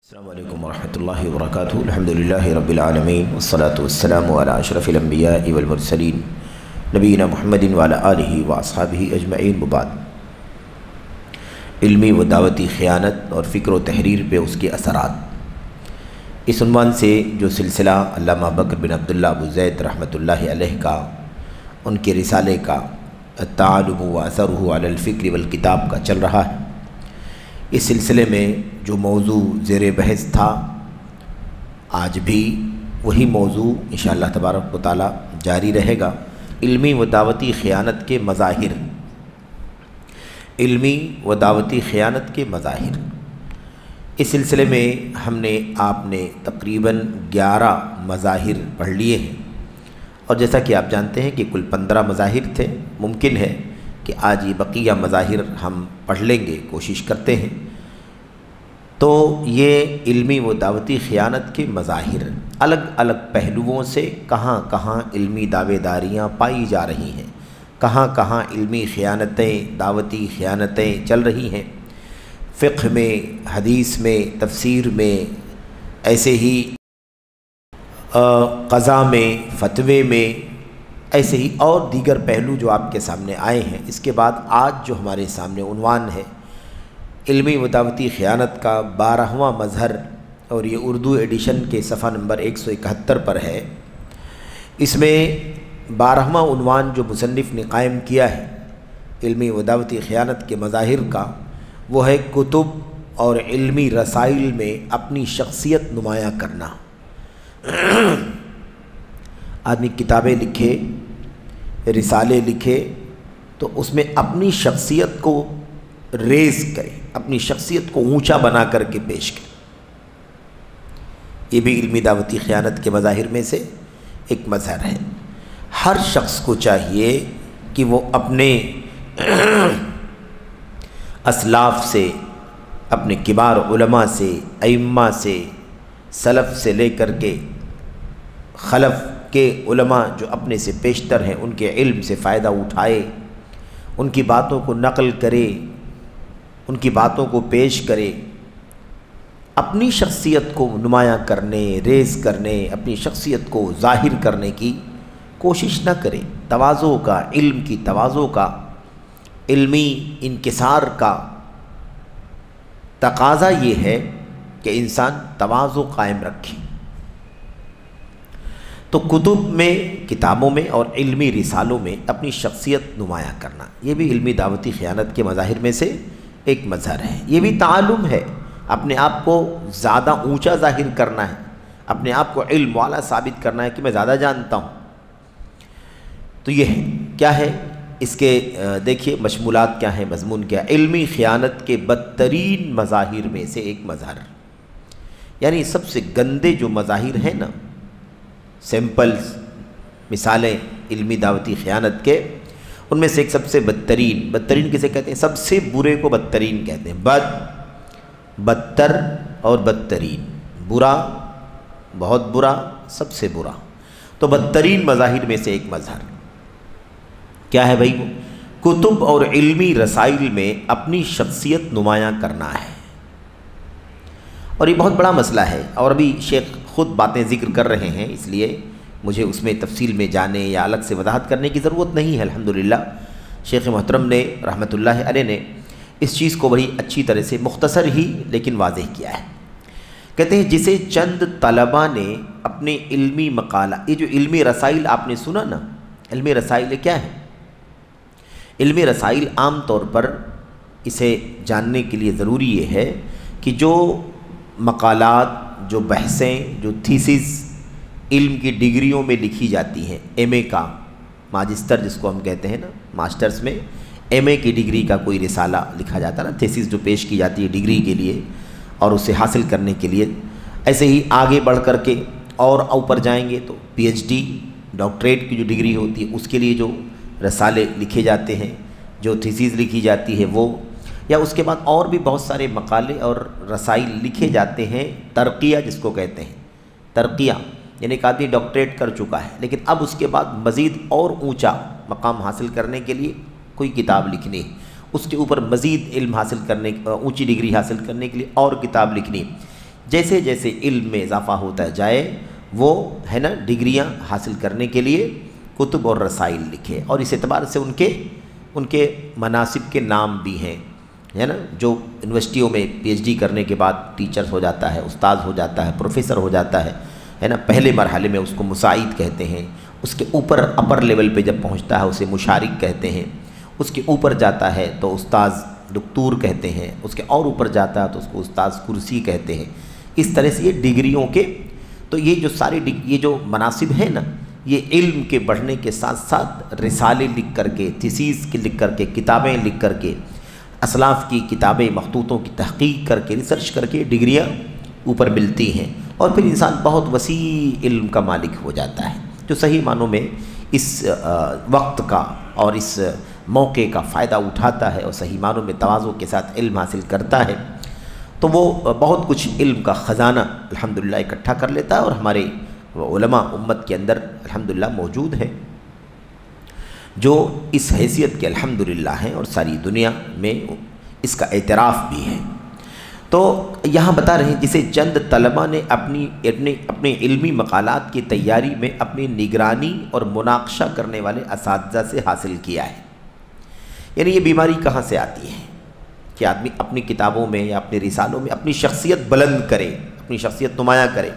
السلام علیکم ورحمۃ اللہ وبرکاتہ۔ الحمدللہ رب العالمین والصلاة والسلام علی اشرف الانبیاء والمرسلین نبینا محمد وعلی آلہ واصحابہ اجمعین، وبعد۔ علمی و دعوتی خیانت اور فکر و تحریر پہ اس کے اثرات، اس عنوان سے جو سلسلہ علامہ بکر بن عبداللہ ابو زید رحمۃ اللہ علیہ کا، ان کے رسالے کا التعالم و اثرہ علی الفکر والکتاب کا چل رہا ہے، اس سلسلے میں جو موضوع زیر بحث تھا آج بھی وہی موضوع انشاءاللہ تبارک و تعالی جاری رہے گا۔ علمی و دعوتی خیانت کے مظاہر، علمی و دعوتی خیانت کے مظاہر، اس سلسلے میں ہم نے آپ نے تقریباً 11 مظاہر پڑھ لیے ہیں، اور جیسا کہ آپ جانتے ہیں کہ کل 15 مظاہر تھے۔ ممکن ہے کہ آج یہ بقیہ مظاہر ہم پڑھ لیں گے، کوشش کرتے ہیں۔ تو یہ علمی و دعوتی خیانت کے مظاہر الگ الگ پہلوؤں سے کہاں کہاں علمی دعوے داریاں پائی جا رہی ہیں، کہاں کہاں علمی خیانتیں، دعوتی خیانتیں چل رہی ہیں، فقہ میں، حدیث میں، تفسیر میں، ایسے ہی قضاء میں، فتوے میں، ایسے ہی اور دیگر پہلو جو آپ کے سامنے آئے ہیں۔ اس کے بعد آج جو ہمارے سامنے عنوان ہے علمی و دعوتی خیانت کا 12واں مظہر، اور یہ اردو ایڈیشن کے صفحہ نمبر 171 پر ہے۔ اس میں 12واں عنوان جو مصنف نے قائم کیا ہے علمی و دعوتی خیانت کے مظاہر کا، وہ ہے کتب اور علمی رسائل میں اپنی شخصیت نمایاں کرنا۔ آدمی کتابیں لکھے، رسالے لکھے، تو اس میں اپنی شخصیت کو ریز کرے، اپنی شخصیت کو اونچا بنا کر کے پیش کرے۔ یہ بھی علمی دعوتی خیانت کے مظاہر میں سے ایک مظہر ہے۔ ہر شخص کو چاہیے کہ وہ اپنے اسلاف سے، اپنے کبار علماء سے، ائمہ سے، سلف سے لے کر کے خلف کے علماء جو اپنے سے پیشتر ہیں ان کے علم سے فائدہ اٹھائے، ان کی باتوں کو نقل کرے، ان کی باتوں کو پیش کرے، اپنی شخصیت کو نمایاں کرنے، ریز کرنے، اپنی شخصیت کو ظاہر کرنے کی کوشش نہ کرے۔ تواضع کا، علم کی تواضع کا، علمی انکسار کا تقاضا یہ ہے کہ انسان تواضع قائم رکھے۔ تو کتب میں، کتابوں میں اور علمی رسالوں میں اپنی شخصیت نمایاں کرنا، یہ بھی علمی دعوتی خیانت کے مظاہر میں سے ایک مظہر ہے۔ یہ بھی تعلم ہے، اپنے آپ کو زیادہ اونچا ظاہر کرنا ہے، اپنے آپ کو علم والا ثابت کرنا ہے کہ میں زیادہ جانتا ہوں۔ تو یہ ہے، کیا ہے اس کے دیکھیے مشمولات کیا ہیں، مضمون کیا ہے۔ علمی خیانت کے بدترین مظاہر میں سے ایک مظہر، یعنی سب سے گندے جو مظاہر ہیں نا، سیمپلز، مثالیں علمی دعوتی خیانت کے، ان میں سے ایک سب سے بدترین، بدترین کسے کہتے ہیں؟ سب سے برے کو بدترین کہتے ہیں۔ بدتر اور بدترین، برا، بہت برا، سب سے برا۔ تو بدترین مظاہر میں سے ایک مظہر کیا ہے بھائی؟ وہ کتب اور علمی رسائل میں اپنی شخصیت نمایاں کرنا ہے، اور یہ بہت بڑا مسئلہ ہے، اور ابھی شیخ خود باتیں ذکر کر رہے ہیں، اس لیے مجھے اس میں تفصیل میں جانے یا الگ سے وضاحت کرنے کی ضرورت نہیں ہے۔ الحمدللہ شیخ محترم نے رحمۃ اللہ علیہ نے اس چیز کو بڑی اچھی طرح سے مختصر ہی لیکن واضح کیا ہے۔ کہتے ہیں جسے چند طلباء نے اپنے علمی مقالہ، یہ جو علمی رسائل آپ نے سنا نا، علمی رسائل کیا ہے؟ علمی رسائل عام طور پر اسے جاننے کے لیے ضروری یہ ہے کہ جو مقالات، جو بحثیں، جو تھیسز علم کی ڈگریوں میں لکھی جاتی ہیں، ایم اے کا، ماجسٹر جس کو ہم کہتے ہیں نا، ماسٹرز میں ایم اے کی ڈگری کا کوئی رسالہ لکھا جاتا ہے نا، تھیسز جو پیش کی جاتی ہے ڈگری کے لیے اور اسے حاصل کرنے کے لیے۔ ایسے ہی آگے بڑھ کر کے اور اوپر جائیں گے تو پی ایچ ڈی، ڈاکٹریٹ کی جو ڈگری ہوتی ہے اس کے لیے جو رسالے لکھے جاتے ہیں، جو تھیسز لکھی جاتی ہے وہ، یا اس کے بعد اور بھی بہت سارے مقالے اور رسائل لکھے جاتے ہیں، ترقیہ جس کو کہتے ہیں، ترقیہ یعنی ایک آدمی ڈاکٹریٹ کر چکا ہے لیکن اب اس کے بعد مزید اور اونچا مقام حاصل کرنے کے لیے کوئی کتاب لکھنی ہے، اس کے اوپر مزید علم حاصل کرنے، اونچی ڈگری حاصل کرنے کے لیے اور کتاب لکھنی، جیسے جیسے علم میں اضافہ ہوتا جائے وہ ہے نا ڈگریاں حاصل کرنے کے لیے کتب اور رسائل لکھے، اور اس اعتبار سے ان کے مناصب کے نام بھی ہیں، ہے نا. جو یونیورسٹیوں میں پی ایچ ڈی کرنے کے بعد ٹیچر ہو جاتا ہے، استاد ہو جاتا ہے، پروفیسر ہو جاتا ہے نا. پہلے مرحلے میں اس کو مساعد کہتے ہیں، اس کے اوپر اپر لیول پہ جب پہنچتا ہے اسے مشارک کہتے ہیں، اس کے اوپر جاتا ہے تو استاذ دکتور کہتے ہیں، اس کے اور اوپر جاتا ہے تو اس کو استاذ کرسی کہتے ہیں. اس طرح سے یہ ڈگریوں کے، تو یہ جو سارے یہ جو مناصب ہیں نا، یہ علم کے بڑھنے کے ساتھ ساتھ رسالے لکھ کر کے، تھیسیس کی لکھ کر کے، کتابیں لکھ کر کے، اسلاف کی کتابیں مخطوطوں کی تحقیق کر کے، ریسرچ کر کے ڈگریاں اوپر ملتی ہیں، اور پھر انسان بہت وسیع علم کا مالک ہو جاتا ہے، جو صحیح معنوں میں اس وقت کا اور اس موقع کا فائدہ اٹھاتا ہے اور صحیح معنوں میں تواضع کے ساتھ علم حاصل کرتا ہے، تو وہ بہت کچھ علم کا خزانہ الحمدللہ اکٹھا کر لیتا ہے. اور ہمارے علماء امت کے اندر الحمدللہ موجود ہیں جو اس حیثیت کے الحمدللہ ہیں، اور ساری دنیا میں اس کا اعتراف بھی ہے. تو یہاں بتا رہے ہیں جسے چند طلباء نے اپنے علمی مقالات کی تیاری میں اپنی نگرانی اور مناقشہ کرنے والے اساتذہ سے حاصل کیا ہے. یعنی یہ بیماری کہاں سے آتی ہے کہ آدمی اپنی کتابوں میں یا اپنے رسالوں میں اپنی شخصیت بلند کرے، اپنی شخصیت نمایاں کرے.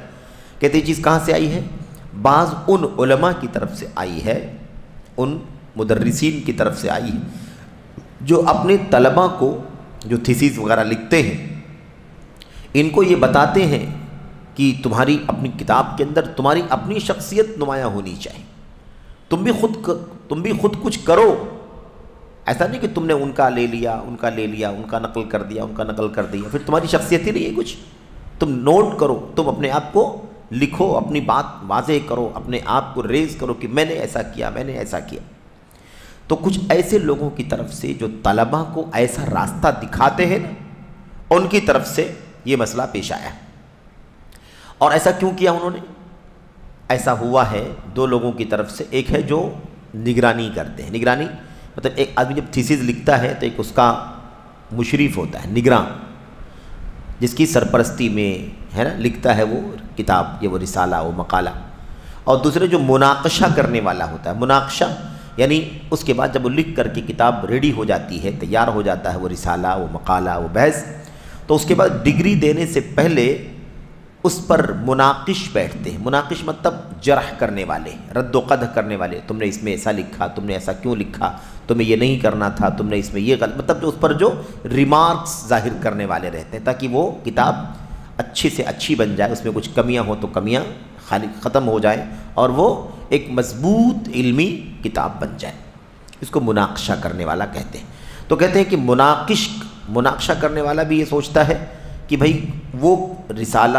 کہتے یہ چیز کہاں سے آئی ہے؟ بعض ان علماء کی طرف سے آئی ہے، ان مدرسین کی طرف سے آئی ہے جو اپنے طلباء کو جو تھیسیس وغیرہ لکھتے ہیں ان کو یہ بتاتے ہیں کہ تمہاری اپنی کتاب کے اندر تمہاری اپنی شخصیت نمایاں ہونی چاہیے، تم بھی خود کچھ کرو. ایسا نہیں کہ تم نے ان کا لے لیا، ان کا نقل کر دیا، پھر تمہاری شخصیت ہی نہیں ہے کچھ. تم نوٹ کرو، تم اپنے آپ کو لکھو، اپنی بات واضح کرو، اپنے آپ کو ریز کرو کہ میں نے ایسا کیا. تو کچھ ایسے لوگوں کی طرف سے جو طلباء کو ایسا راستہ دکھاتے ہیں نا، ان کی طرف سے یہ مسئلہ پیش آیا. اور ایسا کیوں کیا انہوں نے؟ ایسا ہوا ہے دو لوگوں کی طرف سے. ایک ہے جو نگرانی کرتے ہیں. نگرانی مطلب ایک آدمی جب تھیسیس لکھتا ہے تو ایک اس کا مشرف ہوتا ہے، نگراں، جس کی سرپرستی میں ہے نا لکھتا ہے وہ کتاب، یہ وہ رسالہ، وہ مقالہ. اور دوسرے جو مناقشہ کرنے والا ہوتا ہے. مناقشہ یعنی اس کے بعد جب وہ لکھ کر کے کتاب ریڈی ہو جاتی ہے، تیار ہو جاتا ہے وہ رسالہ، وہ مقالہ، وہ بحث، تو اس کے بعد ڈگری دینے سے پہلے اس پر مناقش بیٹھتے ہیں. مناقش مطلب جرح کرنے والے، رد و قدح کرنے والے. تم نے اس میں ایسا لکھا، تم نے ایسا کیوں لکھا، تمہیں یہ نہیں کرنا تھا، تم نے اس میں یہ غلط، مطلب جو اس پر جو ریمارکس ظاہر کرنے والے رہتے ہیں تاکہ وہ کتاب اچھی سے اچھی بن جائے، اس میں کچھ کمیاں ہوں تو کمیاں ختم ہو جائیں اور وہ ایک مضبوط علمی کتاب بن جائے. اس کو مناقشہ کرنے والا کہتے ہیں. تو کہتے ہیں کہ مناقشہ کرنے والا بھی یہ سوچتا ہے کہ بھئی وہ رسالہ،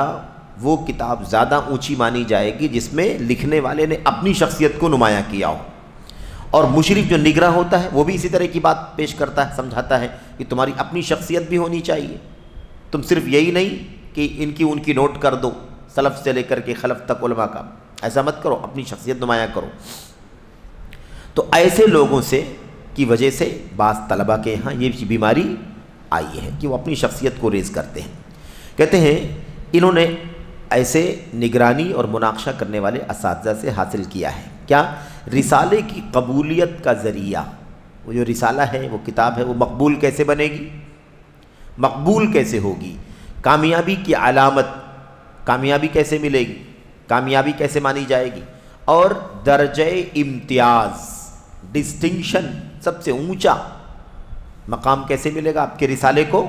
وہ کتاب زیادہ اونچی مانی جائے گی جس میں لکھنے والے نے اپنی شخصیت کو نمایاں کیا ہو. اور مشرف جو نگراں ہوتا ہے وہ بھی اسی طرح کی بات پیش کرتا ہے، سمجھاتا ہے کہ تمہاری اپنی شخصیت بھی ہونی چاہیے. تم صرف یہی نہیں کہ ان کی نوٹ کر دو، سلف سے لے کر کے خلف تک علماء کا، ایسا مت کرو، اپنی شخصیت نمایاں کرو. تو ایسے لوگوں سے کی وجہ سے بعض طلباء کے یہاں یہ بیماری آئی ہے کہ وہ اپنی شخصیت کو ریز کرتے ہیں. کہتے ہیں انہوں نے ایسے نگرانی اور مناقشہ کرنے والے اساتذہ سے حاصل کیا ہے. کیا؟ رسالے کی قبولیت کا ذریعہ. وہ جو رسالہ ہے، وہ کتاب ہے، وہ مقبول کیسے بنے گی، مقبول کیسے ہوگی، کامیابی کی علامت، کامیابی کیسے ملے گی، کامیابی کیسے مانی جائے گی، اور درجہ امتیاز، ڈسٹنکشن، سب سے اونچا مقام کیسے ملے گا آپ کے رسالے کو.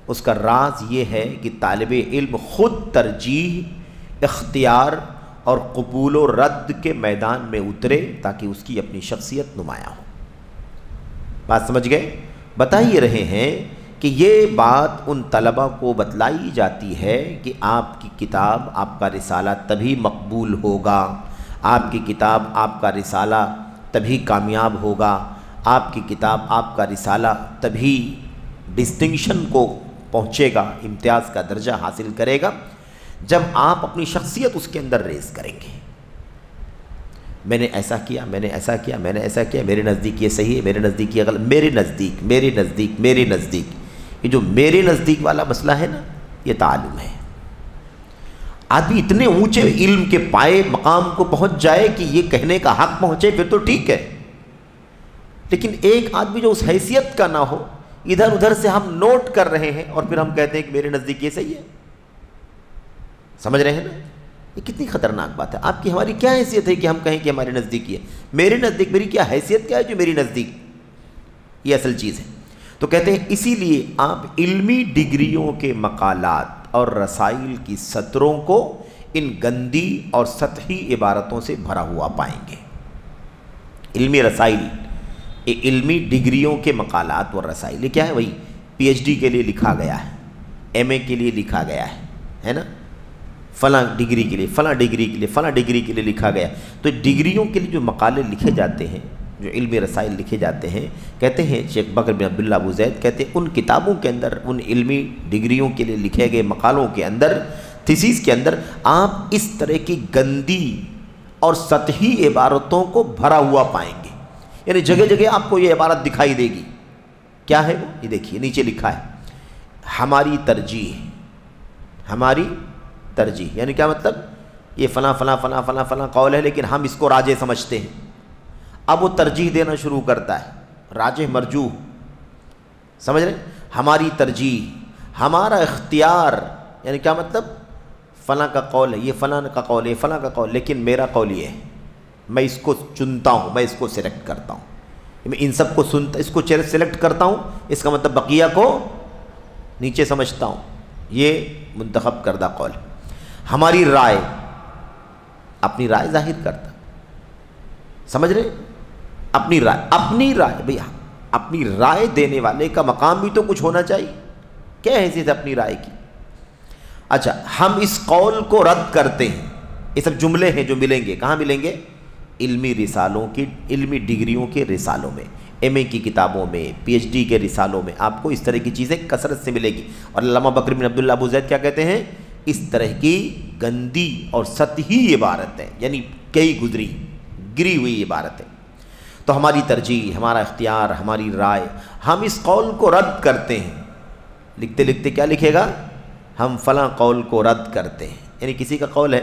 اس کا راز یہ ہے کہ طالب علم خود ترجیح، اختیار اور قبول و رد کے میدان میں اترے تاکہ اس کی اپنی شخصیت نمایاں ہو. بات سمجھ گئے؟ بتا ہی رہے ہیں کہ یہ بات ان طلباء کو بتلائی جاتی ہے کہ آپ کی کتاب، آپ کا رسالہ تبھی مقبول ہوگا، آپ کی کتاب، آپ کا رسالہ تبھی کامیاب ہوگا، آپ کی کتاب، آپ کا رسالہ تبھی ڈسٹنکشن کو پہنچے گا، امتیاز کا درجہ حاصل کرے گا، جب آپ اپنی شخصیت اس کے اندر ریز کریں گے. میں نے ایسا کیا، میں نے ایسا کیا، میں نے ایسا کیا، میرے نزدیک یہ صحیح ہے، میرے نزدیک یہ غلط، میرے نزدیک. یہ جو میرے نزدیک والا مسئلہ ہے نا، یہ تعلم ہے. آدمی اتنے اونچے علم کے پائے مقام کو پہنچ جائے کہ یہ کہنے کا حق پہنچے پھر تو ٹھیک ہے، لیکن ایک آدمی جو اس حیثیت کا نہ ہو، ادھر ادھر سے ہم نوٹ کر رہے ہیں اور پھر ہم کہتے ہیں کہ میرے نزدیک یہ صحیح ہے. سمجھ رہے ہیں نا؟ یہ کتنی خطرناک بات ہے. آپ کی ہماری کیا حیثیت ہے کہ ہم کہیں کہ ہمارے نزدیک یہ ہے؟ میرے نزدیک میری کیا حیثیت کیا ہے جو میری نزدیک؟ یہ اصل چیز ہے. تو کہتے ہیں اسی لیے آپ علمی ڈگریوں کے مقالات اور رسائل کی سطروں کو ان گندی اور سطحی عبارتوں سے بھرا ہوا پائیں گے. علمی رسائل، علمی ڈگریوں کے مقالات اور رسائل، یہ کیا ہے؟ وہی پی ایچ ڈی کے لیے لکھا گیا ہے، ایم اے کے لیے لکھا گیا ہے نا، فلاں ڈگری کے لیے، فلاں ڈگری کے لیے، فلاں ڈگری کے لیے لکھا گیا. تو ڈگریوں کے لیے جو مقالے لکھے جاتے ہیں، جو علمی رسائل لکھے جاتے ہیں، کہتے ہیں شیخ بکر بن عبداللہ ابو زید کہتے ہیں ان کتابوں کے اندر، ان علمی ڈگریوں کے لیے لکھے گئے مقالوں کے اندر، تھیسیس کے اندر آپ اس طرح کی گندی اور سطحی عبارتوں کو بھرا ہوا پائیں گے. یعنی جگہ جگہ آپ کو یہ عبارت دکھائی دے گی. کیا ہے وہ؟ یہ دیکھیے نیچے لکھا ہے، ہماری ترجیح. ہماری ترجیح یعنی کیا مطلب؟ یہ فلاں فلاں فلاں فلاں فلاں قول ہے لیکن ہم اس کو راجح سمجھتے ہیں. اب وہ ترجیح دینا شروع کرتا ہے، راجح مرجوح. سمجھ رہے ہیں؟ ہماری ترجیح، ہمارا اختیار، یعنی کیا مطلب؟ فلاں کا قول ہے، یہ فلاں کا قول ہے، فلاں کا قول، لیکن میرا قول یہ ہے، میں اس کو چنتا ہوں، میں اس کو سلیکٹ کرتا ہوں، میں ان سب کو سنتا، اس کو سلیکٹ کرتا ہوں، اس کا مطلب بقیہ کو نیچے سمجھتا ہوں. یہ منتخب کردہ قول. ہماری رائے، اپنی رائے ظاہر کرتا. سمجھ رہے؟ اپنی رائے بھئی اپنی رائے دینے والے کا مقام بھی تو کچھ ہونا چاہیے. کیا حیثیت ہے اپنی رائے کی؟ اچھا، ہم اس قول کو رد کرتے ہیں. یہ سب جملے ہیں جو ملیں گے. کہاں ملیں گے؟ علمی رسالوں کی، علمی ڈگریوں کے رسالوں میں، ایم اے کی کتابوں میں، پی ایچ ڈی کے رسالوں میں آپ کو اس طرح کی چیزیں کثرت سے ملے گی. اور علامہ بکر بن عبداللہ ابو زید کیا کہتے ہیں؟ اس طرح کی گندی اور سطحی عبارتیں، یعنی گری ہوئی عبارتیں. تو ہماری ترجیح، ہمارا اختیار، ہماری رائے، ہم اس قول کو رد کرتے ہیں. لکھتے لکھتے کیا لکھے گا؟ ہم فلاں قول کو رد کرتے ہیں. یعنی کسی کا قول ہے،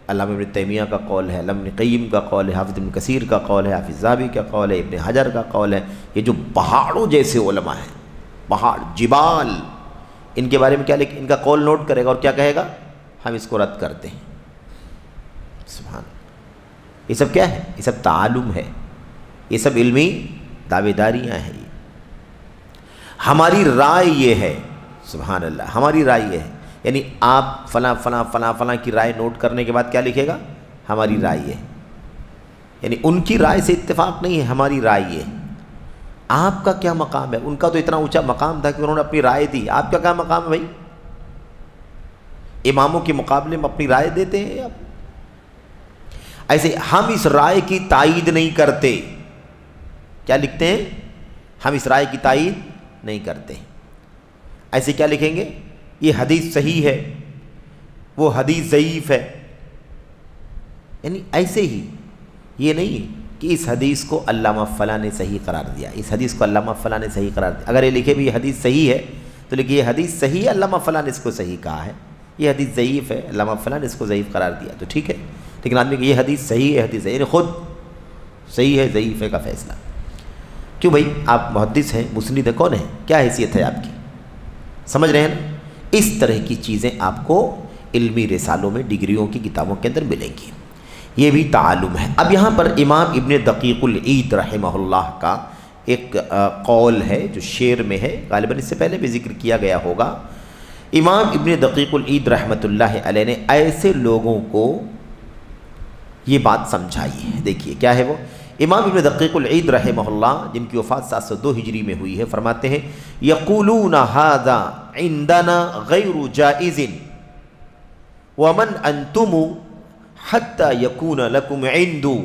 علامہ ابن تیمیہ کا قول ہے، علامہ ابن قیم کا قول ہے، حافظ ابن کثیر کا قول ہے، حافظ ذہبی کا قول ہے، ابن حجر کا قول ہے. یہ جو پہاڑوں جیسے علماء ہیں، پہاڑ، جبال، ان کے بارے میں کیا ان کا قول نوٹ کرے گا اور کیا کہے گا؟ ہم اس کو رد کرتے ہیں. سبحان اللہ. یہ سب کیا ہے؟ یہ سب تعالم ہے، یہ سب علمی دعوے داریاں ہیں. ہماری رائے یہ ہے، سبحان اللہ، ہماری رائے یہ ہے. یعنی آپ فلاں فلاں فلاں فلاں کی رائے نوٹ کرنے کے بعد کیا لکھے گا؟ ہماری رائے یہ ہے. یعنی ان کی رائے سے اتفاق نہیں ہے، ہماری رائے یہ ہے. آپ کا کیا مقام ہے؟ ان کا تو اتنا اونچا مقام تھا کہ انہوں نے اپنی رائے دی. آپ کا کیا مقام ہے بھائی؟ اماموں کے مقابلے میں اپنی رائے دیتے ہیں آپ. ایسے ہم اس رائے کی تائید نہیں کرتے. کیا لکھتے ہیں؟ ہم اس رائے کی تائید نہیں کرتے. ایسے کیا لکھیں گے؟ یہ حدیث صحیح ہے، وہ حدیث ضعیف ہے. یعنی ایسے ہی، یہ نہیں کہ اس حدیث کو علامہ فلاں نے صحیح قرار دیا، اس حدیث کو علامہ فلاں نے صحیح قرار دیا. اگر یہ لکھے بھی یہ حدیث صحیح ہے تو لکھے یہ حدیث صحیح ہے، علامہ فلاں نے اس کو صحیح کہا ہے. یہ حدیث ضعیف ہے، علامہ فلاں نے اس کو ضعیف قرار دیا، تو ٹھیک ہے. لیکن آدمی کہ یہ حدیث صحیح ہے، حدیث یعنی خود صحیح ہے ضعیف ہے کا فیصلہ. کیوں بھائی؟ آپ محدث ہیں، مسند ہے، کون ہے؟ کیا حیثیت ہے آپ کی؟ سمجھ رہے ہیں نا؟ اس طرح کی چیزیں آپ کو علمی رسالوں میں، ڈگریوں کی کتابوں کے اندر ملیں گی. یہ بھی تعلم ہے. اب یہاں پر امام ابن دقیق العید رحمہ اللہ کا ایک قول ہے جو شعر میں ہے، غالباً اس سے پہلے بھی ذکر کیا گیا ہوگا. امام ابن دقیق العید رحمۃ اللہ علیہ نے ایسے لوگوں کو یہ بات سمجھائی ہے. دیکھیے کیا ہے وہ. امام ابن دقیق العید رحمہ اللہ، جن کی وفات 702 ہجری میں ہوئی ہے، فرماتے ہیں یقولون ھذا عندنا غیر جائز ومن انتم حتی یکون لکم عندو.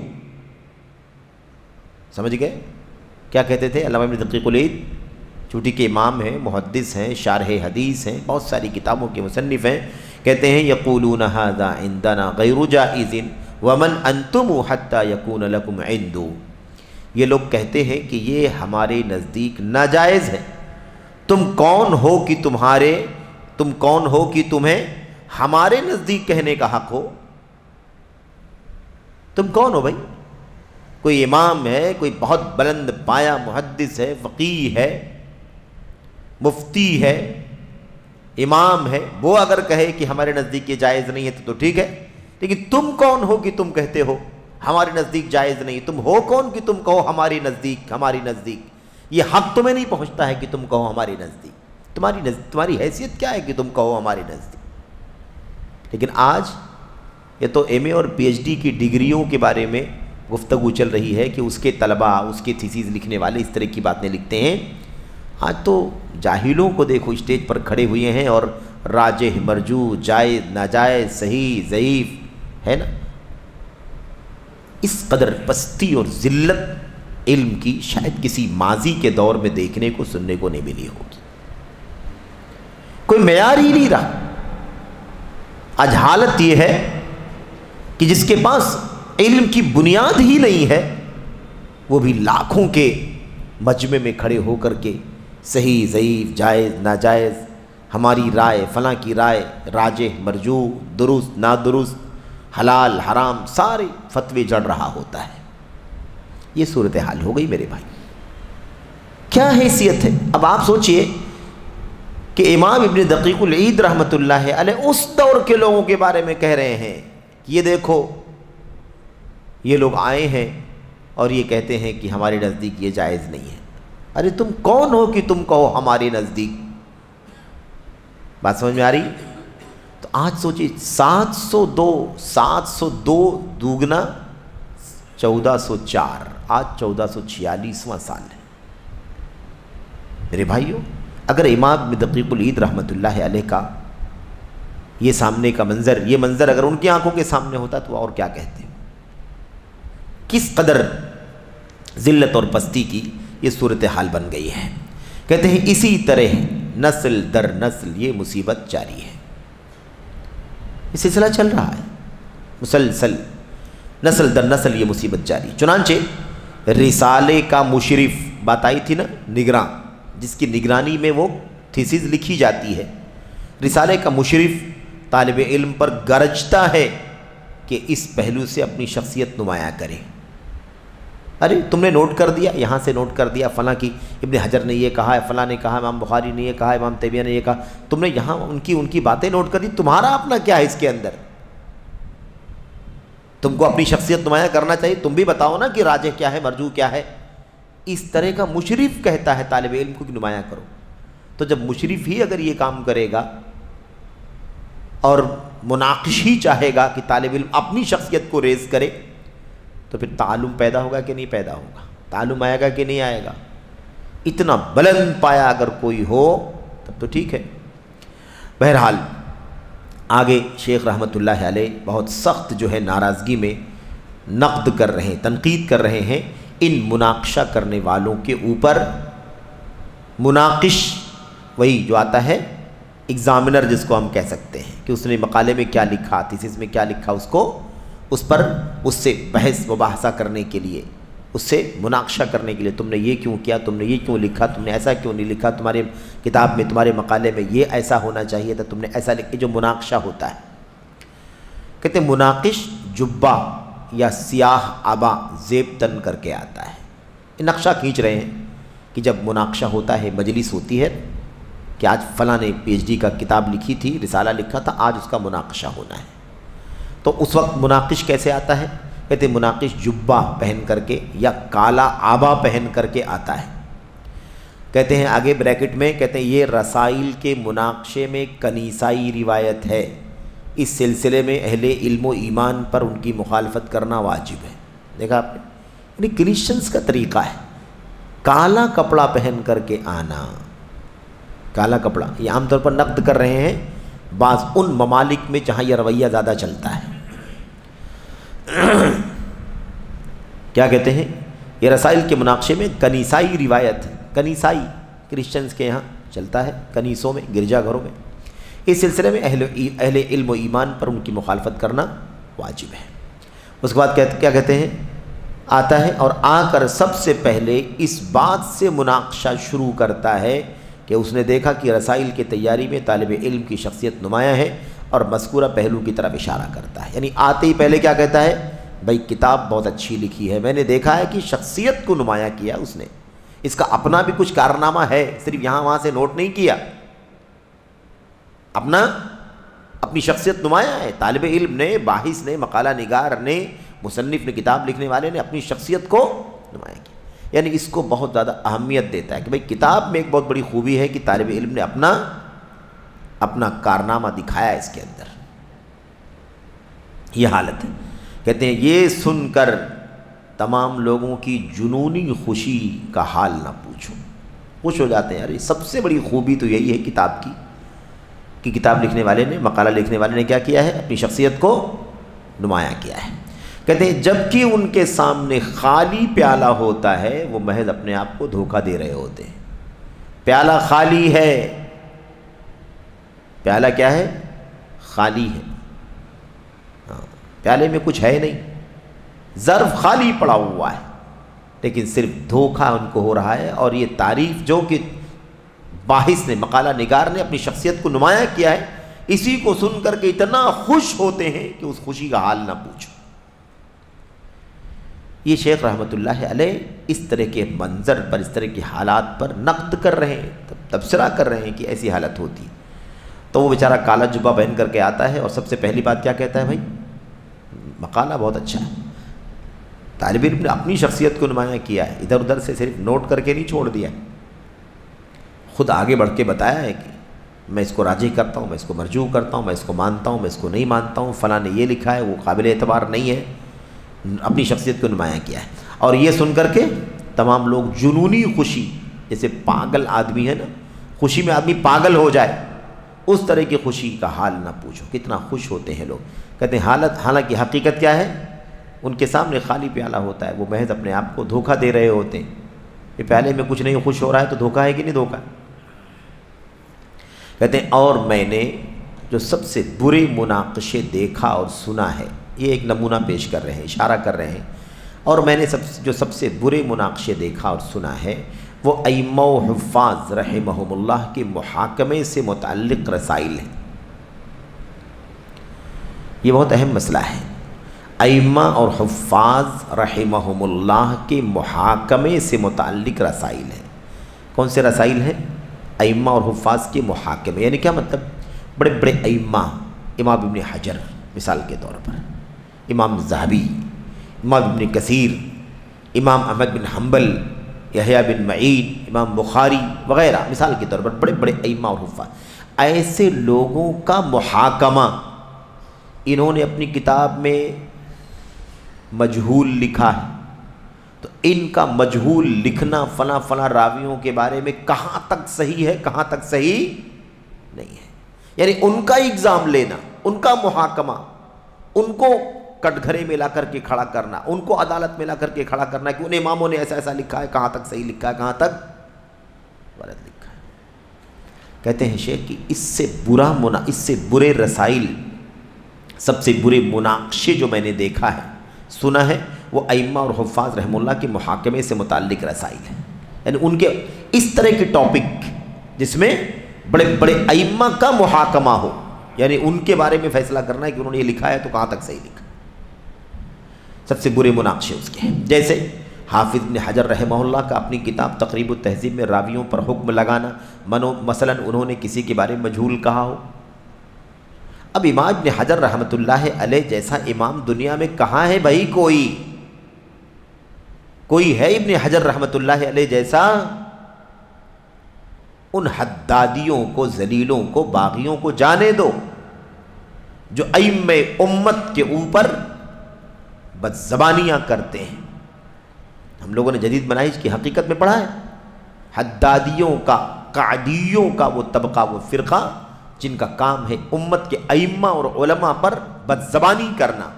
سمجھ گئے کیا کہتے تھے علامہ ابن دقیق العید؟ چونکہ کہ امام ہیں، محدث ہیں، شارح حدیث ہیں، بہت ساری کتابوں کے مصنف ہیں. کہتے ہیں یقولون ھذا عندنا غیر جائز ومن انتم حتی یکون لکم عندو. یہ لوگ کہتے ہیں کہ یہ ہمارے نزدیک ناجائز ہے. تم کون ہو کہ تمہیں ہمارے نزدیک کہنے کا حق ہو؟ تم کون ہو بھائی؟ کوئی امام ہے، کوئی بہت بلند پایا محدث ہے، فقیہ ہے، مفتی ہے، امام ہے، وہ اگر کہے کہ ہمارے نزدیک یہ جائز نہیں ہے تو ٹھیک ہے، لیکن تم کون ہو کہ تم کہتے ہو ہمارے نزدیک جائز نہیں؟ تم ہو کون کہ تم کہو ہماری نزدیک، ہماری نزدیک؟ یہ حق تمہیں نہیں پہنچتا ہے کہ تم کہو ہماری نزدیک؟ تمہاری حیثیت کیا ہے کہ تم کہو ہماری نزدیک؟ لیکن آج یہ تو ایم اے اور پی ایچ ڈی کی ڈگریوں کے بارے میں گفتگو چل رہی ہے کہ اس کے طلباء، اس کے تھیسیز لکھنے والے اس طرح کی باتیں لکھتے ہیں۔ آج تو جاہلوں کو دیکھو اسٹیج پر کھڑے ہوئے ہیں اور راجح، مرجوح، جائز، ناجائز، صحیح، ضعیف، ہے نا، اس قدر پستی اور ذلت علم کی شاید کسی ماضی کے دور میں دیکھنے کو، سننے کو نہیں ملی ہوگی۔ کوئی معیار ہی نہیں رہا۔ آج حالت یہ ہے کہ جس کے پاس علم کی بنیاد ہی نہیں ہے وہ بھی لاکھوں کے مجمع میں کھڑے ہو کر کے صحیح، ضعیف، جائز، ناجائز، ہماری رائے، فلاں کی رائے، راجح، مرجوح، درست، نادرست، حلال، حرام، سارے فتوے جڑ رہا ہوتا ہے۔ یہ صورتحال ہو گئی میرے بھائی۔ کیا حیثیت ہے؟ اب آپ سوچئے کہ امام ابن دقیق العید رحمۃ اللہ علیہ اس دور کے لوگوں کے بارے میں کہہ رہے ہیں کہ یہ دیکھو یہ لوگ آئے ہیں اور یہ کہتے ہیں کہ ہمارے نزدیک یہ جائز نہیں ہے۔ ارے تم کون ہو کہ تم کہو ہمارے نزدیک؟ بات سمجھ میں آ رہی؟ تو آج سوچیے 702 دوگنا 1404، آج 1446واں سال ہے میرے بھائیوں۔ اگر امام ابن دقیق العید رحمۃ اللہ علیہ کا یہ سامنے کا منظر، یہ منظر اگر ان کی آنکھوں کے سامنے ہوتا تو اور کیا کہتے ہیں؟ کس قدر ذلت اور پستی کی یہ صورتحال بن گئی ہے۔ کہتے ہیں اسی طرح نسل در نسل یہ مصیبت جاری ہے، یہ سلسلہ چل رہا ہے مسلسل، نسل در نسل یہ مصیبت جاری۔ چنانچہ رسالے کا مشرف، بات آئی تھی نا، نگراں، جس کی نگرانی میں وہ تھیسیز لکھی جاتی ہے، رسالے کا مشرف طالب علم پر گرجتا ہے کہ اس پہلو سے اپنی شخصیت نمایاں کرے۔ ارے تم نے نوٹ کر دیا، یہاں سے نوٹ کر دیا فلاں کی ابن حجر نے یہ کہا ہے، فلاں نے کہا، امام بخاری نے یہ کہا، امام تیمیہ نے یہ کہا، تم نے یہاں ان کی باتیں نوٹ کر دی، تمہارا اپنا کیا ہے اس کے اندر؟ تم کو اپنی شخصیت نمایاں کرنا چاہیے، تم بھی بتاؤ نا کہ راجح کیا ہے، مرجوح کیا ہے۔ اس طرح کا مشرف کہتا ہے طالب علم کو کہ نمایاں کرو۔ تو جب مشرف ہی اگر یہ کام کرے گا اور مناقش ہی چاہے گا کہ طالب علم اپنی شخصیت کو ریز کرے، تو پھر تعلم پیدا ہوگا کہ نہیں پیدا ہوگا؟ تعلم آئے گا کہ نہیں آئے گا؟ اتنا بلند پایا اگر کوئی ہو تب تو ٹھیک ہے۔ بہرحال آگے شیخ رحمۃ اللہ علیہ بہت سخت جو ہے ناراضگی میں نقد کر رہے ہیں، تنقید کر رہے ہیں ان مناقشہ کرنے والوں کے اوپر۔ مناقش وہی جو آتا ہے ایگزامنر جس کو ہم کہہ سکتے ہیں کہ اس نے مقالے میں کیا لکھا، تھیسس میں کیا لکھا، اس پر اس سے بحث مباحثہ کرنے کے لیے، اس سے مناقشہ کرنے کے لیے، تم نے یہ کیوں کیا، تم نے یہ کیوں لکھا، تم نے ایسا کیوں نہیں لکھا، تمہارے کتاب میں، تمہارے مقالے میں یہ ایسا ہونا چاہیے تھا، تم نے ایسا لکھا، جو مناقشہ ہوتا ہے۔ کہتے ہیں مناقش جبہ یا سیاہ آبا زیب تن کر کے آتا ہے۔ یہ نقشہ کھینچ رہے ہیں کہ جب مناقشہ ہوتا ہے، مجلس ہوتی ہے کہ آج فلاں نے پی ایچ ڈی کا کتاب لکھی تھی، رسالہ لکھا تھا، آج اس کا مناقشہ ہونا ہے، تو اس وقت مناقش کیسے آتا ہے؟ کہتے ہیں مناقش جبہ پہن کر کے یا کالا آبا پہن کر کے آتا ہے۔ کہتے ہیں آگے بریکٹ میں، کہتے ہیں یہ رسائل کے مناقشے میں کنیسائی روایت ہے، اس سلسلے میں اہل علم و ایمان پر ان کی مخالفت کرنا واجب ہے۔ دیکھا آپ نے، یعنی کرسچنس کا طریقہ ہے کالا کپڑا پہن کر کے آنا، کالا کپڑا۔ یہ عام طور پر نقد کر رہے ہیں بعض ان ممالک میں جہاں یہ رویہ زیادہ چلتا ہے۔ کیا کہتے ہیں؟ یہ رسائل کے مناقشے میں کنیسائی روایت ہے، کنیسائی کرسچنس کے یہاں چلتا ہے، کنیسوں میں، گرجا گھروں میں، اس سلسلے میں اہل علم و ایمان پر ان کی مخالفت کرنا واجب ہے۔ اس کے بعد کیا کہتے ہیں؟ آتا ہے اور آ کر سب سے پہلے اس بات سے مناقشہ شروع کرتا ہے کہ اس نے دیکھا کہ رسائل کی تیاری میں طالب علم کی شخصیت نمایاں ہے، اور مذکورہ پہلو کی طرف اشارہ کرتا ہے، یعنی آتے ہی پہلے کیا کہتا ہے؟ بھائی کتاب بہت اچھی لکھی ہے، میں نے دیکھا ہے کہ شخصیت کو نمایاں کیا اس نے، اس کا اپنا بھی کچھ کارنامہ ہے، صرف یہاں وہاں سے نوٹ نہیں کیا، اپنی شخصیت نمایاں ہے۔ طالب علم نے، باحث نے، مقالہ نگار نے، مصنف نے، کتاب لکھنے والے نے اپنی شخصیت کو نمایاں کیا، یعنی اس کو بہت زیادہ اہمیت دیتا ہے کہ بھئی کتاب میں ایک بہت بڑی خوبی ہے کہ طالب علم نے اپنا کارنامہ دکھایا اس کے اندر۔ یہ حالت ہے، کہتے ہیں یہ سن کر تمام لوگوں کی جنونی خوشی کا حال نہ پوچھو، خوش ہو جاتے ہیں، یار سب سے بڑی خوبی تو یہی ہے کتاب کی کہ کتاب لکھنے والے نے، مقالہ لکھنے والے نے کیا کیا ہے؟ اپنی شخصیت کو نمایاں کیا ہے۔ کہتے ہیں جبکہ ان کے سامنے خالی پیالہ ہوتا ہے وہ محض اپنے آپ کو دھوکہ دے رہے ہوتے ہیں۔ پیالہ خالی ہے، پیالہ کیا ہے؟ خالی ہے، پیالے میں کچھ ہے نہیں، ظرف خالی پڑا ہوا ہے، لیکن صرف دھوکہ ان کو ہو رہا ہے۔ اور یہ تعریف جو کہ باحث نے، مقالہ نگار نے اپنی شخصیت کو نمایاں کیا ہے، اسی کو سن کر کے اتنا خوش ہوتے ہیں کہ اس خوشی کا حال نہ پوچھو۔ یہ شیخ رحمۃ اللہ علیہ اس طرح کے منظر پر، اس طرح کے حالات پر نقد کر رہے ہیں، تبصرہ کر رہے ہیں کہ ایسی حالت ہوتی۔ تو وہ بیچارہ کالا جبہ پہن کر کے آتا ہے اور سب سے پہلی بات کیا کہتا ہے؟ بھائی مقالہ بہت اچھا ہے، طالب علم نے اپنی شخصیت کو نمایاں کیا ہے، ادھر ادھر سے صرف نوٹ کر کے نہیں چھوڑ دیا، خود آگے بڑھ کے بتایا ہے کہ میں اس کو راجح کرتا ہوں، میں اس کو مرجوح کرتا ہوں، میں اس کو مانتا ہوں، میں اس کو نہیں مانتا ہوں، فلاں نے یہ لکھا ہے وہ قابل اعتبار نہیں ہے، اپنی شخصیت کو نمایاں کیا ہے۔ اور یہ سن کر کے تمام لوگ جنونی خوشی، جیسے پاگل آدمی ہے نا، خوشی میں آدمی پاگل ہو جائے، اس طرح کی خوشی کا حال نہ پوچھو، کتنا خوش ہوتے ہیں لوگ۔ کہتے ہیں حالانکہ حقیقت کیا ہے؟ ان کے سامنے خالی پیالہ ہوتا ہے، وہ محض اپنے آپ کو دھوکہ دے رہے ہوتے ہیں۔ یہ پیالے میں کچھ نہیں خوش ہو رہا ہے تو دھوکہ ہے کہ نہیں دھوکہ؟ کہتے ہیں اور میں نے جو سب سے برے مناقشے دیکھا اور سنا ہے، یہ ایک نمونہ پیش کر رہے ہیں، اشارہ کر رہے ہیں، اور میں نے جو سب سے برے مناقشے دیکھا اور سنا ہے وہ ائمہ و حفاظ رحمہم اللہ کے محاکمے سے متعلق رسائل ہیں۔ یہ بہت اہم مسئلہ ہے، ائمہ اور حفاظ رحمہم اللہ کے محاکمے سے متعلق رسائل ہیں۔ کون سے رسائل ہیں؟ ائمہ اور حفاظ کے محاکمے، یعنی کیا مطلب؟ بڑے بڑے ائمہ، امام ابن حجر مثال کے طور پر، امام ذہبی، امام ابن کثیر، امام احمد بن حنبل، یحییٰ بن معین، امام بخاری وغیرہ مثال کے طور پر بڑے بڑے ائمہ اور حفاظ، ایسے لوگوں کا محاکمہ انہوں نے اپنی کتاب میں مجہول لکھا ہے، تو ان کا مجہول لکھنا فلاں فلاں راویوں کے بارے میں کہاں تک صحیح ہے، کہاں تک صحیح نہیں ہے، یعنی ان کا اگزام لینا، ان کا محاکمہ، ان کو کٹ گھرے میں لا کر کے کھڑا کرنا، ان کو عدالت میں لا کر کے کھڑا کرنا کہ ان اماموں نے ایسا ایسا لکھا ہے، کہاں تک صحیح لکھا ہے، کہاں تک غلط لکھا ہے۔ کہتے ہیں شیخ کہ اس سے برے رسائل، سب سے برے مناقشے جو میں نے دیکھا ہے، سنا ہے، وہ ائمہ اور حفاظ رحم اللہ کے محاکمے سے متعلق رسائل ہیں، یعنی ان کے اس طرح کے ٹاپک جس میں بڑے بڑے ائمہ کا محاکمہ ہو، یعنی ان کے بارے میں فیصلہ کرنا ہے کہ انہوں نے یہ لکھا ہے تو کہاں تک صحیح لکھا۔ سب سے برے مناقشے اس کے ہیں، جیسے حافظ ابن حجر رحمہ اللہ کا اپنی کتاب تقریب التہذیب میں راویوں پر حکم لگانا، مثلا انہوں نے کسی کے بارے میں مجہول کہا ہو۔ اب امام ابن حجر رحمۃ اللہ علیہ جیسا امام دنیا میں کہاں ہے بھائی؟ کوئی ہے ابن حجر رحمۃ اللہ علیہ جیسا؟ ان حدادیوں کو، ذلیلوں کو، باغیوں کو جانے دو جو ائمہ امت کے اوپر بدزبانیاں کرتے ہیں۔ ہم لوگوں نے جدید مناہج کی حقیقت میں پڑھا ہے، حدادیوں کا، قعدیوں کا وہ طبقہ، وہ فرقہ جن کا کام ہے امت کے ائمہ اور علماء پر بدزبانی کرنا،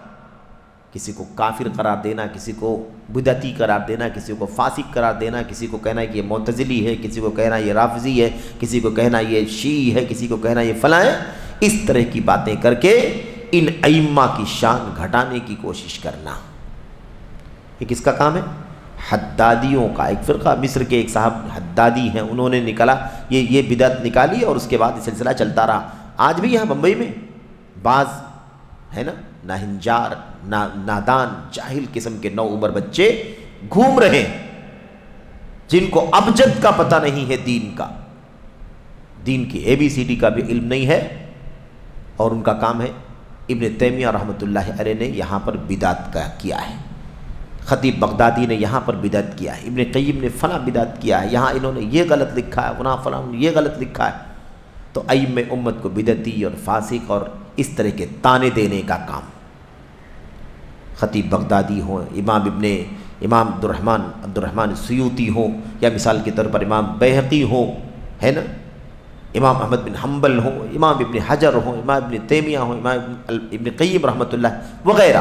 کسی کو کافر قرار دینا، کسی کو بدعتی قرار دینا، کسی کو فاسق قرار دینا، کسی کو کہنا کہ یہ معتزلی ہے، کسی کو کہنا یہ رافضی ہے، کسی کو کہنا یہ شیعی ہے، کسی کو کہنا یہ فلاں ہے، اس طرح کی باتیں کر کے ان ائمہ کی شان گھٹانے کی کوشش کرنا۔ یہ کس کا کام ہے؟ حدادیوں کا۔ ایک فرقہ مصر کے ایک صاحب حدادی ہیں، انہوں نے نکالا یہ بدعت نکالی اور اس کے بعد یہ سلسلہ چلتا رہا۔ آج بھی یہاں بمبئی میں بعض ہے نا ناہنجار نادان جاہل قسم کے نوعمر بچے گھوم رہے ہیں جن کو ابجد کا پتہ نہیں ہے دین کا، دین کی ABCD کا بھی علم نہیں ہے، اور ان کا کام ہے ابن تیمیہ رحمۃ اللہ علیہ نے یہاں پر بدعت کا کیا ہے، خطیب بغدادی نے یہاں پر بدعت کیا ہے، ابن قیم نے فلاں بدعت کیا ہے، یہاں انہوں نے یہ غلط لکھا ہے، وہاں فلاں نے یہ غلط لکھا ہے۔ تو ائمہ امت کو بدعتی اور فاسق اور اس طرح کے طعنے دینے کا کام، خطیب بغدادی ہوں، امام عبد الرحمن سیوطی ہوں، یا مثال کے طور پر امام بیہقی ہوں، ہے نا، امام احمد بن حنبل ہوں، امام ابن حجر ہوں، امام ابن تیمیہ ہوں، امام ابن قیم رحمۃ اللہ وغیرہ۔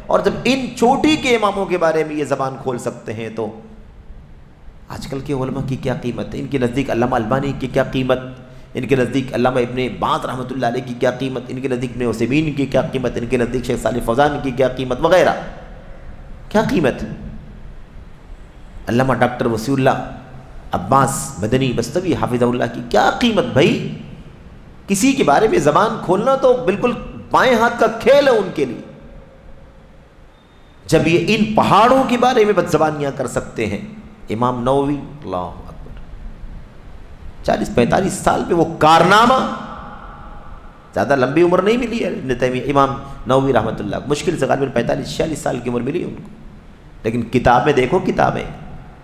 اور جب ان چوٹی کے اماموں کے بارے میں یہ زبان کھول سکتے ہیں تو آج کل کے علماء کی کیا قیمت ہے؟ ان کے نزدیک علامہ البانی کی کیا قیمت، ان کے نزدیک علامہ ابن باز رحمۃ اللہ علیہ کی کیا قیمت، ان کے نزدیک ابن عثیمین کی کیا قیمت، ان کے نزدیک شیخ صالح فوزان کی کیا قیمت وغیرہ، کیا قیمت ہے؟ علامہ ڈاکٹر وسیع اللہ عباس مدنی بستوی حافظہ اللہ کی کیا قیمت بھائی؟ کسی کے بارے میں زبان کھولنا تو بالکل بائیں ہاتھ کا کھیل ہے ان کے لیے، جب یہ ان پہاڑوں کے بارے میں بدزبانیاں کر سکتے ہیں۔ امام نووی، اللہ اکبر، 40-45 سال پہ وہ کارنامہ، زیادہ لمبی عمر نہیں ملی ہے ابن تیمیہ، امام نووی رحمۃ اللہ مشکل سے غالباً 45-46 سال کی عمر ملی ہے ان کو، لیکن کتابیں دیکھو، کتابیں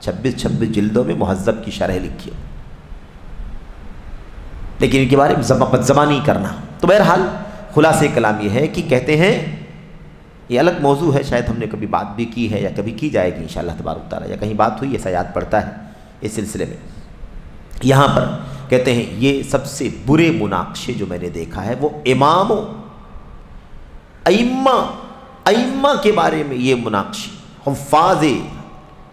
26 جلدوں میں مہذب کی شرح لکھی ہے، لیکن ان کے بارے میں بدزبانی کرنا۔ تو بہرحال خلاصہ کلام یہ ہے کہ کہتے ہیں، یہ الگ موضوع ہے، شاید ہم نے کبھی بات بھی کی ہے یا کبھی کی جائے گی انشاءاللہ تبارک تعالیٰ، یا کہیں بات ہوئی ایسا یاد پڑتا ہے اس سلسلے میں۔ یہاں پر کہتے ہیں یہ سب سے برے مناقشے جو میں نے دیکھا ہے وہ اماموں، ائمہ کے بارے میں یہ مناقشے،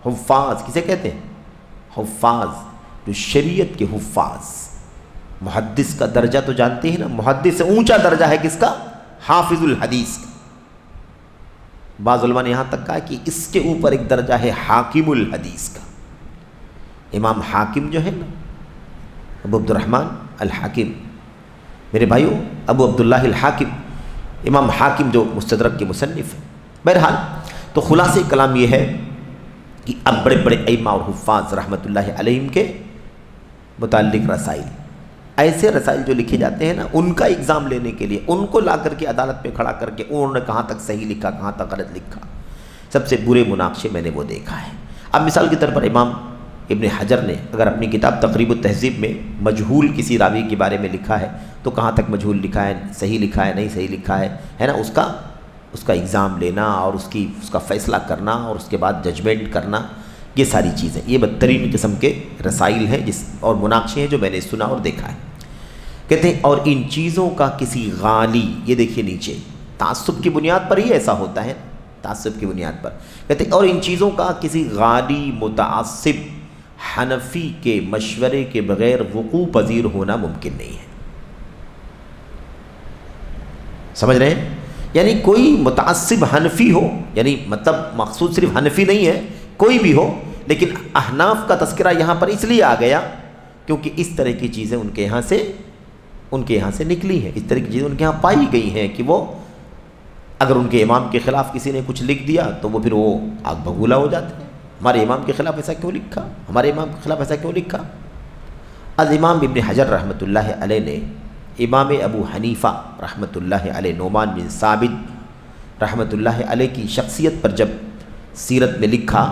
حفاظ کسے کہتے ہیں؟ حفاظ، جو شریعت کے حفاظ۔ محدث کا درجہ تو جانتے ہیں نا، محدث سے اونچا درجہ ہے کس کا؟ حافظ الحدیث کا۔ بعض علماء نے یہاں تک کہا کہ اس کے اوپر ایک درجہ ہے حاکم الحدیث کا۔ امام حاکم جو ہے نا، ابو عبد الرحمن الحاکم، میرے بھائیو، ابو عبداللہ الحاکم، امام حاکم جو مستدرک کے مصنف ہیں۔ بہرحال تو خلاصہ کلام یہ ہے کہ اب بڑے بڑے ائمہ اور حفاظ رحمۃ اللہ علیہم کے متعلق رسائل، ایسے رسائل جو لکھے جاتے ہیں نا، ان کا اگزام لینے کے لیے ان کو لا کر کے عدالت پہ کھڑا کر کے انہوں نے کہاں تک صحیح لکھا، کہاں تک غلط لکھا، سب سے برے مناقشے میں نے وہ دیکھا ہے۔ اب مثال کے طور پر امام ابن حجر نے اگر اپنی کتاب تقریب التہذیب میں مجہول کسی راوی کے بارے میں لکھا ہے تو کہاں تک مجہول لکھا ہے، صحیح لکھا ہے، نہیں صحیح لکھا ہے نا، اس کا اگزام لینا اور اس کا فیصلہ کرنا اور اس کے بعد ججمنٹ کرنا، یہ ساری چیزیں، یہ بدترین قسم کے رسائل ہیں اور مناقشے ہیں جو میں نے سنا اور دیکھا ہے۔ کہتے ہیں اور ان چیزوں کا کسی غالی، یہ دیکھیے نیچے، تعصب کی بنیاد پر ہی ایسا ہوتا ہے، تعصب کی بنیاد پر کہتے ہیں، اور ان چیزوں کا کسی غالی متعصب حنفی کے مشورے کے بغیر وقوع پذیر ہونا ممکن نہیں ہے۔ سمجھ رہے ہیں؟ یعنی کوئی متعصب حنفی ہو، یعنی مطلب مقصود صرف حنفی نہیں ہے، کوئی بھی ہو، لیکن احناف کا تذکرہ یہاں پر اس لیے آ گیا کیونکہ اس طرح کی چیزیں ان کے یہاں سے نکلی ہیں، اس طرح کی چیزیں ان کے یہاں پائی گئی ہیں کہ وہ اگر ان کے امام کے خلاف کسی نے کچھ لکھ دیا تو وہ پھر وہ آگ بگولا ہو جاتے ہیں، ہمارے امام کے خلاف ایسا کیوں لکھا، ہمارے امام کے خلاف ایسا کیوں لکھا۔ از امام ابن حجر رحمۃ اللہ علیہ نے امام ابو حنیفہ رحمۃ اللہ علیہ، نعمان بن ثابت رحمۃ اللہ علیہ کی شخصیت پر جب سیرت میں لکھا،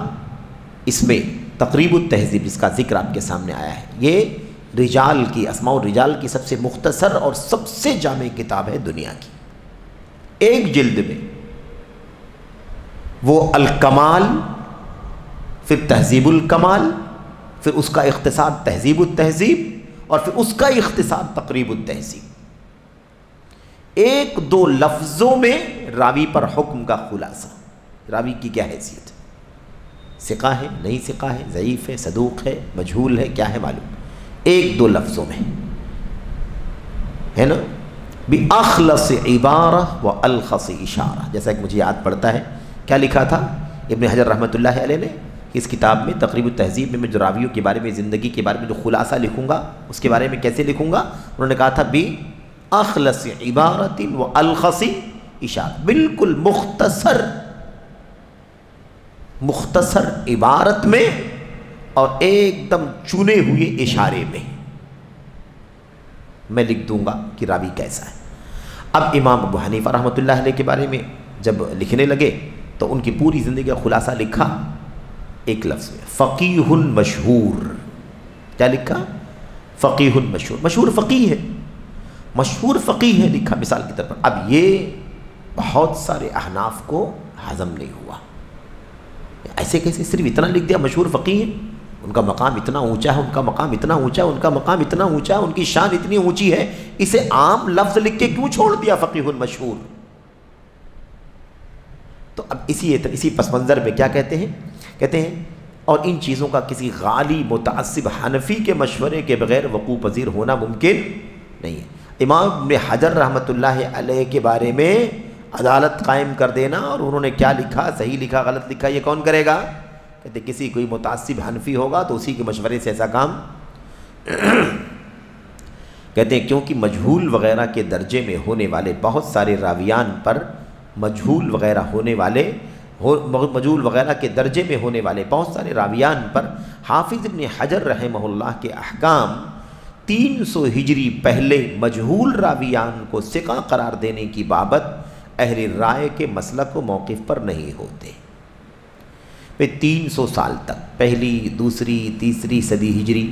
اس میں تقریب التہذیب جس کا ذکر آپ کے سامنے آیا ہے، یہ رجال کی، اسماء الرجال کی سب سے مختصر اور سب سے جامع کتاب ہے دنیا کی، ایک جلد میں وہ الکمال، پھر تہذیب الکمال، پھر اس کا اختصار تہذیب التہذیب، اور پھر اس کا اختصار تقریب التہذیب، ایک دو لفظوں میں راوی پر حکم کا خلاصہ، راوی کی کیا حیثیت ہے، ثقہ ہے، نہیں ثقہ ہے، ضعیف ہے، صدوق ہے، مجہول ہے، کیا ہے معلوم، ایک دو لفظوں میں، ہے نا، بِأَخْلَصِ عِبَارَةٍ وَأَلْخَصِ إِشَارَةٍ، جیسا کہ مجھے یاد پڑتا ہے، کیا لکھا تھا ابن حجر رحمۃ اللہ علیہ نے اس کتاب میں تقریب التہذیب میں جو راویوں کے بارے میں، زندگی کے بارے میں جو خلاصہ لکھوں گا، اس کے بارے میں کیسے لکھوں گا، انہوں نے کہا تھا اخلص عبارت و الخص اشارہ، بالکل مختصر عبارت میں اور ایک دم چنے ہوئے اشارے میں لکھ دوں گا کہ راوی کیسا ہے۔ اب امام ابو حنیفہ رحمۃ اللہ علیہ کے بارے میں جب لکھنے لگے تو ان کی پوری زندگی کا خلاصہ لکھا ایک لفظ میں، فقیہ مشہور۔ کیا لکھا؟ فقیہ مشہور، مشہور فقیہ ہے، مشہور فقیہ ہے لکھا مثال کے طور پر۔ اب یہ بہت سارے احناف کو ہضم نہیں ہوا، ایسے کیسے صرف اتنا لکھ دیا مشہور فقیہ ہے؟ ان کا مقام اتنا اونچا ہے، ان کا مقام اتنا اونچا ہے، ان کا مقام اتنا اونچا ہے، ان کی شان اتنی اونچی ہے، اسے عام لفظ لکھ کے کیوں چھوڑ دیا فقیہ مشہور؟ تو اب اسی پس منظر میں کیا کہتے ہیں اور ان چیزوں کا کسی غالی متعصب حنفی کے مشورے کے بغیر وقوع پذیر ہونا ممکن نہیں ہے۔ امام ابن حجر رحمۃ اللہ علیہ کے بارے میں عدالت قائم کر دینا اور انہوں نے کیا لکھا، صحیح لکھا غلط لکھا، یہ کون کرے گا؟ کہتے کسی کوئی متعصب حنفی ہوگا تو اسی کے مشورے سے ایسا کام کہتے ہیں، کیونکہ مجہول وغیرہ کے درجے میں ہونے والے بہت سارے راویان پر مجہول وغیرہ کے درجے میں ہونے والے بہت سارے راویان پر حافظ ابن حجر رحمہ اللہ کے احکام 300 ہجری پہلے مجہول راویان کو ثقہ قرار دینے کی بابت اہل رائے کے مسلک و موقف پر نہیں ہوتے۔ 300 سال تک، پہلی، دوسری، تیسری صدی ہجری،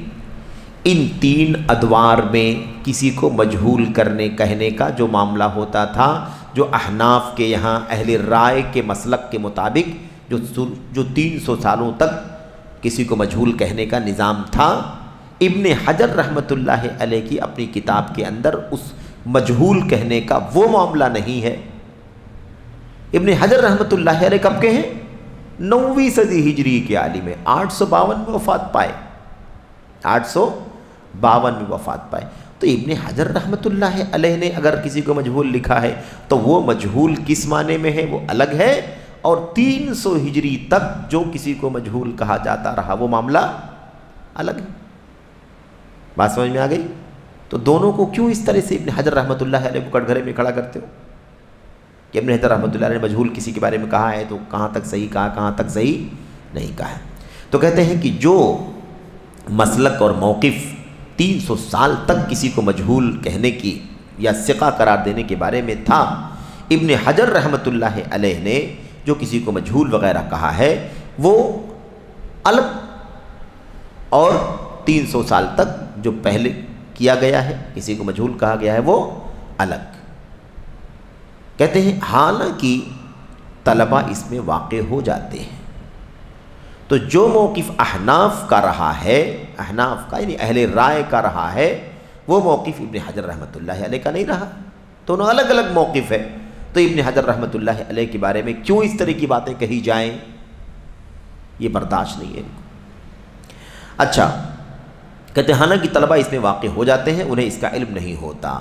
ان 3 ادوار میں کسی کو مجہول کرنے کہنے کا جو معاملہ ہوتا تھا، جو احناف کے یہاں اہل رائے کے مسلک کے مطابق جو 300 سالوں تک کسی کو مجہول کہنے کا نظام تھا، ابن حجر رحمۃ اللہ علیہ کی اپنی کتاب کے اندر اس مجہول کہنے کا وہ معاملہ نہیں ہے۔ ابن حجر رحمۃ اللہ علیہ کب کے ہیں؟ 9ویں صدی ہجری کے عالم ہے، 852 میں وفات پائے، 852 میں وفات پائے۔ تو ابن حجر رحمۃ اللہ علیہ نے اگر کسی کو مجہول لکھا ہے تو وہ مجہول کس معنی میں ہے وہ الگ ہے، اور 300 ہجری تک جو کسی کو مجہول کہا جاتا رہا وہ معاملہ الگ ہے۔ بات سمجھ میں آ گئی؟ تو دونوں کو کیوں اس طرح سے ابن حجر رحمۃ اللہ علیہ کو کٹگھرے میں کھڑا کرتے ہو کہ ابن حجر رحمۃ اللہ علیہ نے مجہول کسی کے بارے میں کہا ہے تو کہاں تک صحیح کہا، کہاں تک صحیح نہیں کہا ہے؟ تو کہتے ہیں کہ جو مسلک اور موقف 300 سال تک کسی کو مجہول کہنے کی یا ثقہ قرار دینے کے بارے میں تھا، ابن حجر رحمۃ اللہ علیہ نے جو کسی کو مجہول وغیرہ کہا ہے وہ الگ، اور 300 سال تک جو پہلے کیا گیا ہے کسی کو مجہول کہا گیا ہے وہ الگ۔ کہتے ہیں حالانکہ طلبہ اس میں واقع ہو جاتے ہیں، تو جو موقف احناف کا رہا ہے، احناف کا یعنی اہل رائے کا رہا ہے، وہ موقف ابن حجر رحمۃ اللہ علیہ کا نہیں رہا۔ دونوں الگ الگ موقف ہے، تو ابن حجر رحمۃ اللہ علیہ کے بارے میں کیوں اس طرح کی باتیں کہی جائیں، یہ برداشت نہیں ہے ان کو۔ اچھا، کہتے ہیں حالانکہ طلبہ اس میں واقع ہو جاتے ہیں، انہیں اس کا علم نہیں ہوتا۔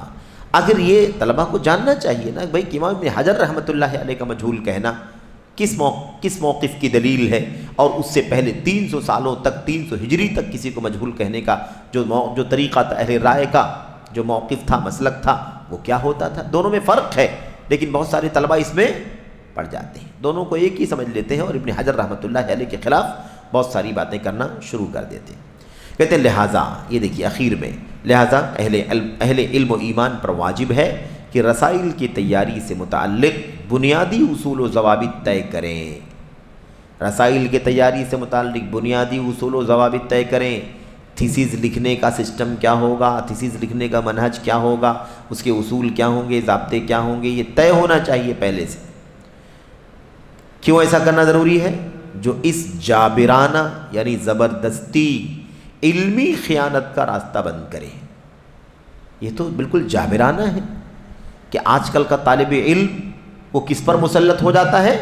اگر یہ طلبہ کو جاننا چاہیے نا بھائی کہ امام ابن حجر رحمۃ اللہ علیہ کا مجہول کہنا کس موقف کی دلیل ہے، اور اس سے پہلے 300 سالوں تک، 300 ہجری تک کسی کو مجہول کہنے کا جو طریقہ تھا اہل رائے کا، جو موقف تھا، مسلک تھا، وہ کیا ہوتا تھا۔ دونوں میں فرق ہے، لیکن بہت سارے طلبہ اس میں پڑ جاتے ہیں، دونوں کو ایک ہی سمجھ لیتے ہیں اور ابن حجر رحمۃ اللہ علیہ کے خلاف بہت ساری باتیں کرنا شروع کر دیتے ہیں۔ کہتے ہیں لہٰذا، یہ دیکھیے آخر میں، لہٰذا اہل علم و ایمان پر واجب ہے کہ رسائل کی تیاری سے متعلق بنیادی اصول و ضوابط طے کریں۔ رسائل کی تیاری سے متعلق بنیادی اصول و ضوابط طے کریں۔ تھیسیز لکھنے کا سسٹم کیا ہوگا، تھیسیز لکھنے کا منہج کیا ہوگا، اس کے اصول کیا ہوں گے، ضابطے کیا ہوں گے، یہ طے ہونا چاہیے پہلے سے۔ کیوں ایسا کرنا ضروری ہے؟ جو اس جابرانہ یعنی زبردستی علمی خیانت کا راستہ بند کرے۔ یہ تو بالکل جابرانہ ہے کہ آج کل کا طالب علم وہ کس پر مسلط ہو جاتا ہے؟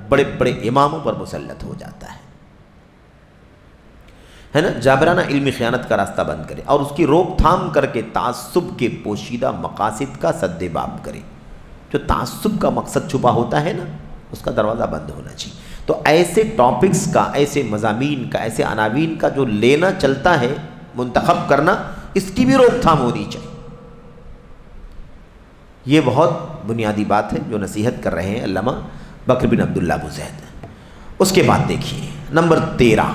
بڑے بڑے اماموں پر مسلط ہو جاتا ہے نا۔ جابرانہ علمی خیانت کا راستہ بند کرے اور اس کی روک تھام کر کے تعصب کے پوشیدہ مقاصد کا سد باب کرے۔ جو تعصب کا مقصد چھپا ہوتا ہے نا، اس کا دروازہ بند ہونا چاہیے۔ تو ایسے ٹاپکس کا، ایسے مضامین کا، ایسے عناوین کا جو لینا چلتا ہے، منتخب کرنا، اس کی بھی روک تھام ہونی چاہیے۔ یہ بہت بنیادی بات ہے جو نصیحت کر رہے ہیں علامہ بکر بن عبداللہ ابو زید۔ اس کے بعد دیکھیے نمبر 13،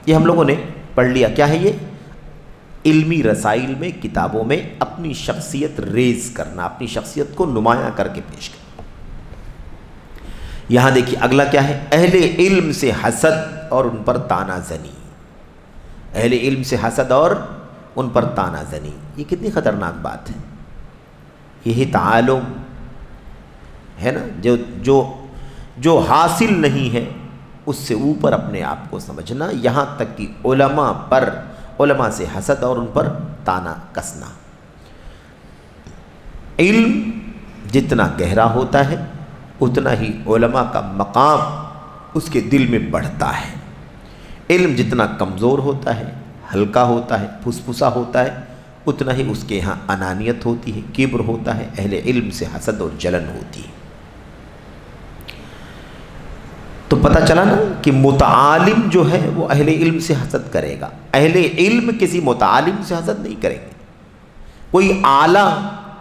یہ ہم لوگوں نے پڑھ لیا، کیا ہے یہ؟ علمی رسائل میں، کتابوں میں اپنی شخصیت ریز کرنا، اپنی شخصیت کو نمایاں کر کے پیش کرنا۔ یہاں دیکھیے اگلا کیا ہے؟ اہل علم سے حسد اور ان پر طعنہ زنی۔ اہل علم سے حسد اور ان پر طعنہ زنی، یہ کتنی خطرناک بات ہے۔ یہی تعالم ہے نا، جو حاصل نہیں ہے اس سے اوپر اپنے آپ کو سمجھنا، یہاں تک کہ علماء سے حسد اور ان پر طعنہ کسنا۔ علم جتنا گہرا ہوتا ہے اتنا ہی علماء کا مقام اس کے دل میں بڑھتا ہے۔ علم جتنا کمزور ہوتا ہے، ہلکا ہوتا ہے، پھسپھسا ہوتا ہے، اتنا ہی اس کے یہاں انانیت ہوتی ہے، کبر ہوتا ہے، اہل علم سے حسد اور جلن ہوتی ہے۔ تو پتہ چلا نا کہ متعالم جو ہے وہ اہل علم سے حسد کرے گا، اہل علم کسی متعالم سے حسد نہیں کریں گے۔ کوئی اعلیٰ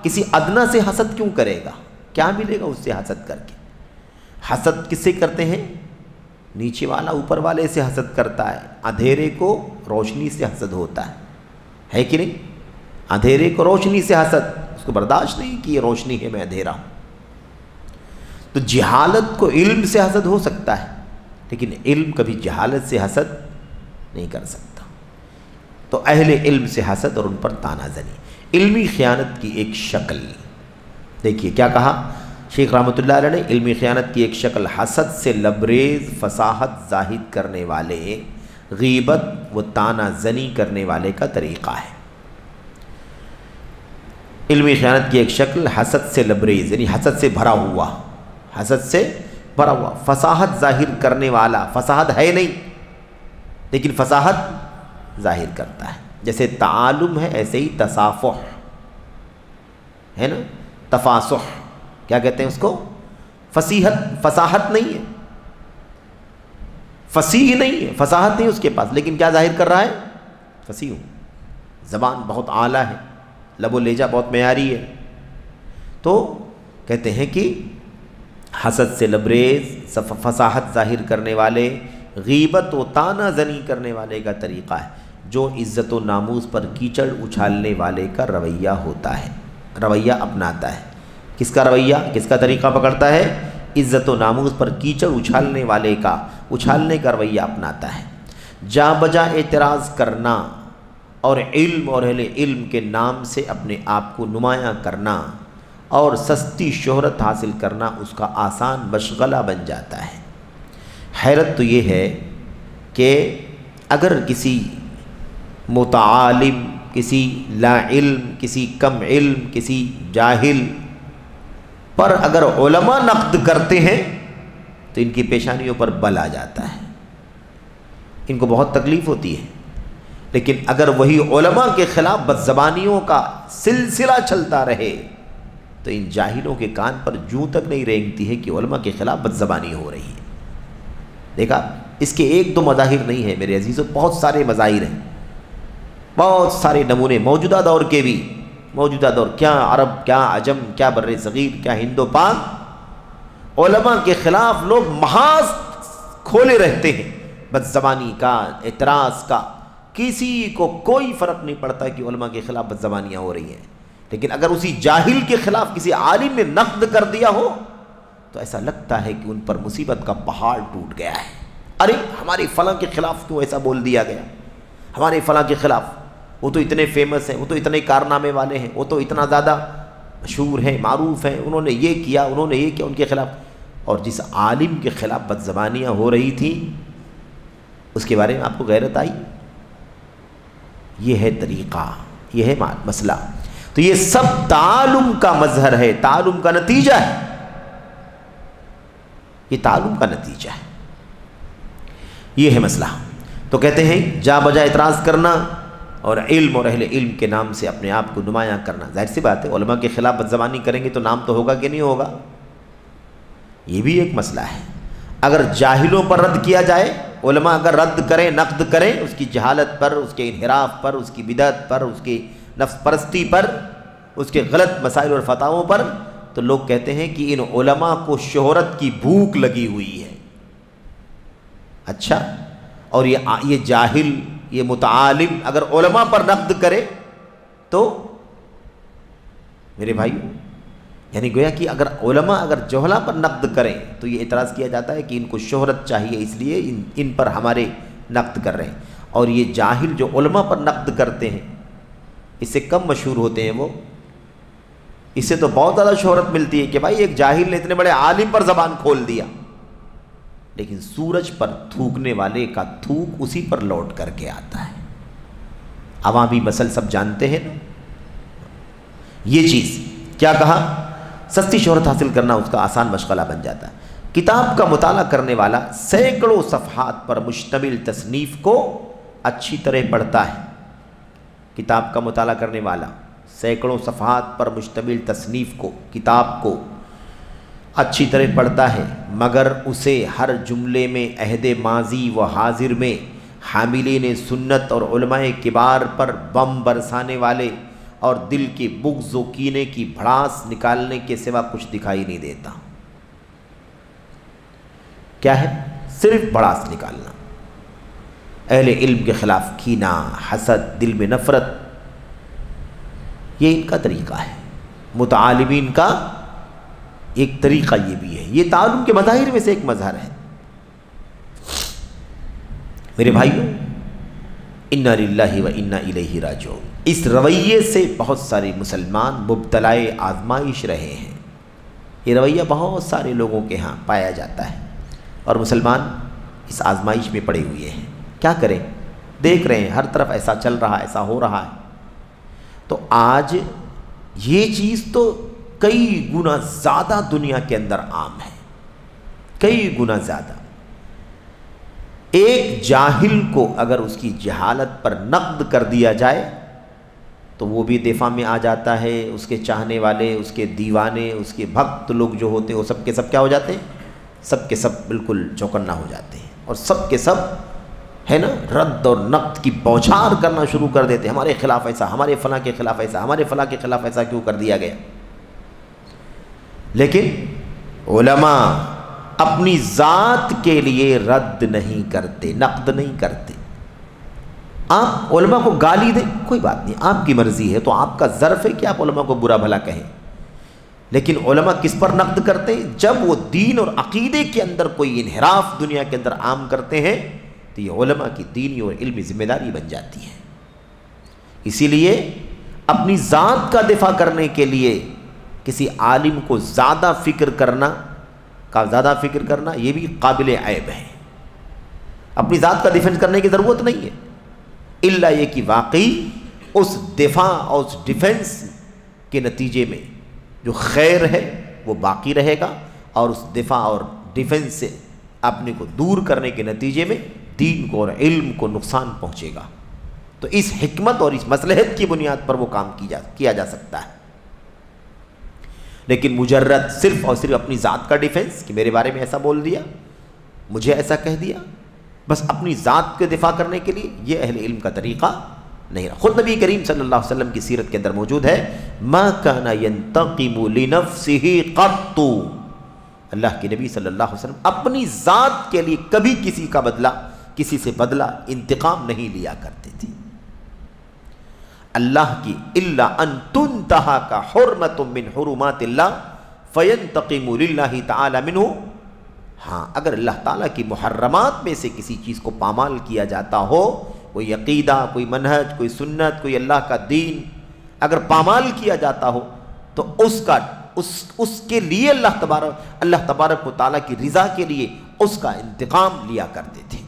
کسی ادنا سے حسد کیوں کرے گا؟ کیا ملے گا اس سے حسد کر کے؟ حسد کس سے کرتے ہیں؟ نیچے والا اوپر والے سے حسد کرتا ہے۔ اندھیرے کو روشنی سے حسد ہوتا ہے کہ نہیں؟ اندھیرے کو روشنی سے حسد، اس کو برداشت نہیں کہ یہ روشنی ہے، میں اندھیرا ہوں۔ تو جہالت کو علم سے حسد ہو سکتا ہے، لیکن علم کبھی جہالت سے حسد نہیں کر سکتا۔ تو اہل علم سے حسد اور ان پر طعنہ زنی علمی خیانت کی ایک شکل۔ دیکھیے کیا کہا شیخ رحمۃ اللہ علیہ نے، علمی خیانت کی ایک شکل حسد سے لبریز فصاحت ظاہر کرنے والے، غیبت و طعنہ زنی کرنے والے کا طریقہ ہے۔ علمی خیانت کی ایک شکل حسد سے لبریز، یعنی حسد سے بھرا ہوا، حسد سے بھرا ہوا، فصاحت ظاہر کرنے والا، فصاحت ہے نہیں لیکن فصاحت ظاہر کرتا ہے۔ جیسے تعالم ہے ایسے ہی تصافح ہے نا، تفاصح کیا کہتے ہیں اس کو؟ فصاحت نہیں ہے، فصیح نہیں ہے، فصاحت نہیں اس کے پاس، لیکن کیا ظاہر کر رہا ہے؟ فصیح ہوں، زبان بہت اعلیٰ ہے، لب و لہجہ بہت معیاری ہے۔ تو کہتے ہیں کہ حسد سے لبریز فصاحت ظاہر کرنے والے، غیبت و طعنہ زنی کرنے والے کا طریقہ ہے، جو عزت و ناموس پر کیچڑ اچھالنے والے کا رویہ ہوتا ہے، رویہ اپناتا ہے۔ کس کا رویہ، کس کا طریقہ پکڑتا ہے؟ عزت و ناموس پر کیچڑ اچھالنے والے کا، اچھالنے کا رویہ اپناتا ہے۔ جا بجا اعتراض کرنا اور علم اور اہل علم کے نام سے اپنے آپ کو نمایاں کرنا اور سستی شہرت حاصل کرنا اس کا آسان مشغلہ بن جاتا ہے۔ حیرت تو یہ ہے کہ اگر کسی متعالم، کسی لا علم، کسی کم علم، کسی جاہل پر اگر علماء نقد کرتے ہیں تو ان کی پیشانیوں پر بل آ جاتا ہے، ان کو بہت تکلیف ہوتی ہے۔ لیکن اگر وہی علماء کے خلاف بدزبانیوں کا سلسلہ چلتا رہے تو ان جاہلوں کے کان پر جوں تک نہیں رینگتی ہے کہ علماء کے خلاف بدزبانی ہو رہی ہے۔ دیکھا، اس کے ایک دو مظاہر نہیں ہیں میرے عزیزوں، بہت سارے مظاہر ہیں، بہت سارے نمونے موجودہ دور کے بھی، موجودہ دور کیا عرب، کیا عجم، کیا بر صغیر، کیا ہند و پاک، علماء کے خلاف لوگ محاذ کھولے رہتے ہیں، بدزبانی کا، اعتراض کا، کسی کو کوئی فرق نہیں پڑتا کہ علماء کے خلاف بدزبانیاں ہو رہی ہیں۔ لیکن اگر اسی جاہل کے خلاف کسی عالم نے نقد کر دیا ہو تو ایسا لگتا ہے کہ ان پر مصیبت کا پہاڑ ٹوٹ گیا ہے۔ ارے ہمارے فلاں کے خلاف کیوں ایسا بول دیا گیا، ہمارے فلاں کے خلاف، وہ تو اتنے فیمس ہیں، وہ تو اتنے کارنامے والے ہیں، وہ تو اتنا زیادہ مشہور ہیں، معروف ہیں، انہوں نے یہ کیا، انہوں نے یہ کیا، ان کے خلاف۔ اور جس عالم کے خلاف بدزبانیاں ہو رہی تھیں اس کے بارے میں آپ کو غیرت آئی؟ یہ ہے طریقہ، یہ ہے مسئلہ۔ تو یہ سب تعلم کا مظہر ہے، تعلم کا نتیجہ ہے، یہ تعلم کا نتیجہ ہے، یہ ہے مسئلہ۔ تو کہتے ہیں جا بجا اعتراض کرنا اور علم اور اہل علم کے نام سے اپنے آپ کو نمایاں کرنا۔ ظاہر سی بات ہے علماء کے خلاف بدزبانی کریں گے تو نام تو ہوگا کہ نہیں ہوگا، یہ بھی ایک مسئلہ ہے۔ اگر جاہلوں پر رد کیا جائے، علماء اگر رد کریں، نقد کریں اس کی جہالت پر، اس کے انحراف پر، اس کی بدعت پر، اس کی نفس پرستی پر، اس کے غلط مسائل اور فتاووں پر، تو لوگ کہتے ہیں کہ ان علماء کو شہرت کی بھوک لگی ہوئی ہے۔ اچھا، اور یہ جاہل، یہ متعالم اگر علماء پر نقد کرے تو میرے بھائی، یعنی گویا کہ اگر علماء اگر جہلاء پر نقد کریں تو یہ اعتراض کیا جاتا ہے کہ ان کو شہرت چاہیے، اس لیے ان پر ہمارے نقد کر رہے ہیں۔ اور یہ جاہل جو علماء پر نقد کرتے ہیں، اس سے کم مشہور ہوتے ہیں وہ، اس سے تو بہت زیادہ شہرت ملتی ہے کہ بھائی ایک جاہل نے اتنے بڑے عالم پر زبان کھول دیا، لیکن سورج پر تھوکنے والے کا تھوک اسی پر لوٹ کر کے آتا ہے۔ عوامی مسل سب جانتے ہیں نا۔ یہ چیز کیا کہا، سستی شہرت حاصل کرنا اس کا آسان مشغلہ بن جاتا ہے۔ کتاب کا مطالعہ کرنے والا سینکڑوں صفحات پر مشتمل تصنیف کو اچھی طرح پڑھتا ہے۔ کتاب کا مطالعہ کرنے والا سینکڑوں صفحات پر مشتمل تصنیف کو، کتاب کو اچھی طرح پڑھتا ہے، مگر اسے ہر جملے میں عہد ماضی و حاضر میں حاملین سنت اور علماء کبار پر بم برسانے والے اور دل کے بغض و کینے کی بھڑاس نکالنے کے سوا کچھ دکھائی نہیں دیتا۔ کیا ہے؟ صرف بھڑاس نکالنا، اہل علم کے خلاف کینہ، حسد، دل میں نفرت، یہ ان کا طریقہ ہے۔ متعالمین کا ایک طریقہ یہ بھی ہے، یہ تعلم کے مظاہر میں سے ایک مظہر ہے۔ میرے بھائیوں، انا للہ و انا الیہ راجعون، اس رویے سے بہت سارے مسلمان مبتلائے آزمائش رہے ہیں۔ یہ رویہ بہت سارے لوگوں کے ہاں پایا جاتا ہے، اور مسلمان اس آزمائش میں پڑے ہوئے ہیں۔ کیا کریں؟ دیکھ رہے ہیں ہر طرف ایسا چل رہا ہے، ایسا ہو رہا ہے۔ تو آج یہ چیز تو کئی گنا زیادہ دنیا کے اندر عام ہے، کئی گنا زیادہ۔ ایک جاہل کو اگر اس کی جہالت پر نقد کر دیا جائے تو وہ بھی دفاع میں آ جاتا ہے، اس کے چاہنے والے، اس کے دیوانے، اس کے بھکت لوگ جو ہوتے ہیں وہ سب کے سب کیا ہو جاتے ہیں؟ سب کے سب بالکل چوکنا ہو جاتے ہیں، اور سب کے سب ہے نا رد اور نقد کی بوچھار کرنا شروع کر دیتے ہیں، ہمارے خلاف ایسا، ہمارے فلاں کے خلاف ایسا، ہمارے فلاں کے خلاف ایسا کیوں کر دیا گیا۔ لیکن علماء اپنی ذات کے لیے رد نہیں کرتے، نقد نہیں کرتے۔ آپ علماء کو گالی دیں، کوئی بات نہیں، آپ کی مرضی ہے، تو آپ کا ظرف ہے کہ آپ علماء کو برا بھلا کہیں، لیکن علماء کس پر نقد کرتے ہیں؟ جب وہ دین اور عقیدے کے اندر کوئی انحراف دنیا کے اندر عام کرتے ہیں تو یہ علماء کی دینی اور علمی ذمہ داری بن جاتی ہے۔ اسی لیے اپنی ذات کا دفاع کرنے کے لیے کسی عالم کو زیادہ فکر کرنا یہ بھی قابل عیب ہے۔ اپنی ذات کا ڈیفینس کرنے کی ضرورت نہیں ہے، الا یہ کہ واقعی اس دفاع اور اس ڈیفینس کے نتیجے میں جو خیر ہے وہ باقی رہے گا، اور اس دفاع اور ڈیفینس سے اپنے کو دور کرنے کے نتیجے میں دین کو اور علم کو نقصان پہنچے گا۔ تو اس حکمت اور اس مصلحت کی بنیاد پر وہ کام کیا جا سکتا ہے۔ لیکن مجرد صرف اور صرف اپنی ذات کا ڈیفینس کہ میرے بارے میں ایسا بول دیا، مجھے ایسا کہہ دیا، بس اپنی ذات کے دفاع کرنے کے لیے، یہ اہل علم کا طریقہ نہیں رہا۔ خود نبی کریم صلی اللہ علیہ وسلم کی سیرت کے اندر موجود ہے، ما کان ینتقم لنفسہ قط، اللہ کے نبی صلی اللہ علیہ وسلم اپنی ذات کے لیے کبھی کسی کا بدلہ، کسی سے بدلہ، انتقام نہیں لیا کرتے تھے۔ اللہ کی الا ان تنتہک حرمۃ من حرمات اللہ فینتقم للہ تعالی منہ، ہاں اگر اللہ تعالیٰ کی محرمات میں سے کسی چیز کو پامال کیا جاتا ہو، کوئی عقیدہ، کوئی منہج، کوئی سنت، کوئی اللہ کا دین اگر پامال کیا جاتا ہو تو اس کے لیے اللہ تبارک و تعالیٰ کی رضا کے لیے اس کا انتقام لیا کرتے تھے۔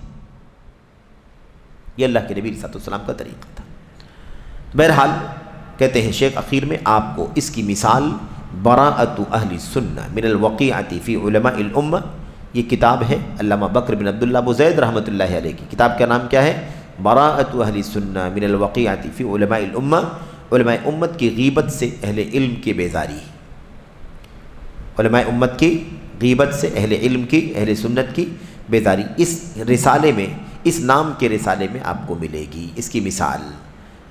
یہ اللہ کے نبی صلی اللہ علیہ وسلم کا طریقہ تھا۔ بہرحال کہتے ہیں شیخ اخیر میں آپ کو اس کی مثال براءۃ اہل السنہ من الوقیعۃ فی علماء الامہ، یہ کتاب ہے علامہ بکر بن عبداللہ ابو زید رحمۃ اللہ علیہ کی کتاب کا نام کیا ہے؟ براءۃ اہل السنہ من الوقیعۃ فی علماء الامہ، علماء امت کی غیبت سے اہل علم کی بیزاری، علماء امت کی غیبت سے اہل علم کی، اہل سنت کی بیزاری۔ اس رسالے میں، اس نام کے رسالے میں آپ کو ملے گی اس کی مثال،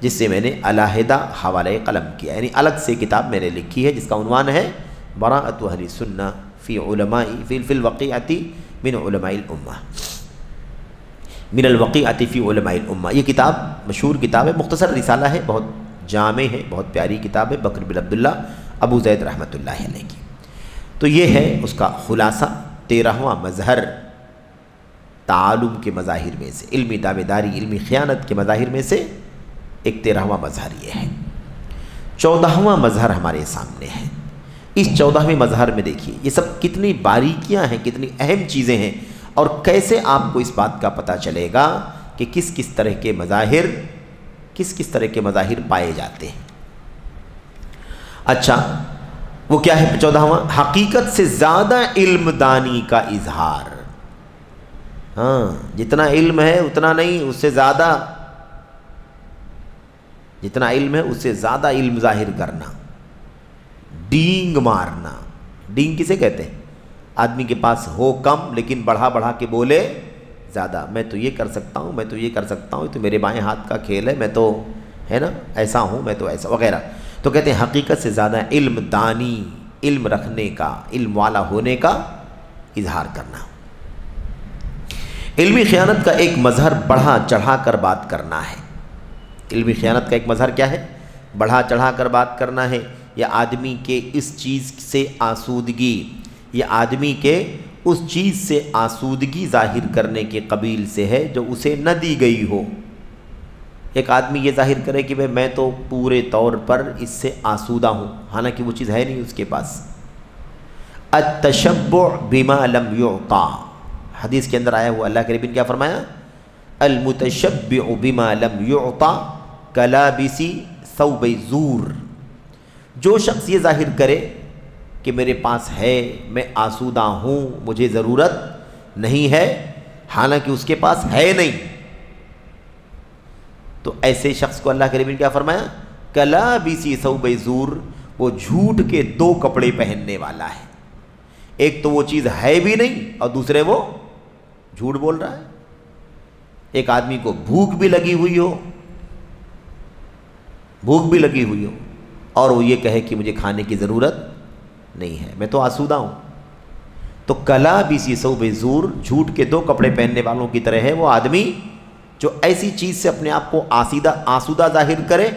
جس سے میں نے علیحدہ حوالہ قلم کیا، یعنی الگ سے کتاب میں نے لکھی ہے جس کا عنوان ہے براءۃ اہل السنہ فی علماء فی الوقیعۃ من علماء الامہ، من الوقیعۃ فی علماء الامہ۔ یہ کتاب مشہور کتاب ہے، مختصر رسالہ ہے، بہت جامع ہے، بہت پیاری کتاب ہے بکر بن عبداللہ ابو زید رحمۃ اللہ علیہ کی۔ تو یہ ہے اس کا خلاصہ، 13واں مظہر تعالم کے مظاہر میں سے، علمی دعویداری، علمی خیانت کے مظاہر میں سے ایک 13واں مظہر یہ ہے۔ 14واں مظہر ہمارے سامنے ہے۔ اس 14ویں مظہر میں دیکھیے یہ سب کتنی باریکیاں ہیں، کتنی اہم چیزیں ہیں، اور کیسے آپ کو اس بات کا پتہ چلے گا کہ کس کس طرح کے مظاہر پائے جاتے ہیں۔ اچھا وہ کیا ہے 14واں؟ حقیقت سے زیادہ علم دانی کا اظہار۔ ہاں، جتنا علم ہے اتنا نہیں، اس سے زیادہ، جتنا علم ہے اس سے زیادہ علم ظاہر کرنا، ڈینگ مارنا۔ ڈینگ کسے کہتے ہیں؟ آدمی کے پاس ہو کم لیکن بڑھا بڑھا کے بولے زیادہ، میں تو یہ کر سکتا ہوں، میں تو یہ کر سکتا ہوں، یہ تو میرے بائیں ہاتھ کا کھیل ہے، میں تو ہے نا ایسا ہوں، میں تو ایسا وغیرہ۔ تو کہتے ہیں حقیقت سے زیادہ علم دانی، علم رکھنے کا، علم والا ہونے کا اظہار کرنا۔ علمی خیانت کا ایک مظہر بڑھا چڑھا کر بات کرنا ہے۔ علمی خیانت کا ایک مظہر کیا ہے؟ بڑھا چڑھا کر بات کرنا ہے، یا آدمی کے اس چیز سے آسودگی، یا آدمی کے اس چیز سے آسودگی ظاہر کرنے کے قبیل سے ہے جو اسے نہ دی گئی ہو۔ ایک آدمی یہ ظاہر کرے کہ میں تو پورے طور پر اس سے آسودہ ہوں، حالانکہ وہ چیز ہے نہیں اس کے پاس۔ التشبع بما لم یعطا، حدیث کے اندر آیا ہوا، اللہ کے نبی نے کیا فرمایا؟ المتشبع بما لم یعطا کلابس ثوب زور۔ جو شخص یہ ظاہر کرے کہ میرے پاس ہے، میں آسودہ ہوں، مجھے ضرورت نہیں ہے، حالانکہ اس کے پاس ہے نہیں، تو ایسے شخص کو اللہ کے نبی نے کیا فرمایا؟ کلابس ثوب زور، وہ جھوٹ کے 2 کپڑے پہننے والا ہے۔ ایک تو وہ چیز ہے بھی نہیں، اور دوسرے وہ جھوٹ بول رہا ہے۔ ایک آدمی کو بھوک بھی لگی ہوئی ہو، اور وہ یہ کہے کہ مجھے کھانے کی ضرورت نہیں ہے، میں تو آسودہ ہوں، تو کلابس ثوب زور، جھوٹ کے 2 کپڑے پہننے والوں کی طرح ہے وہ آدمی جو ایسی چیز سے اپنے آپ کو آسودہ ظاہر کرے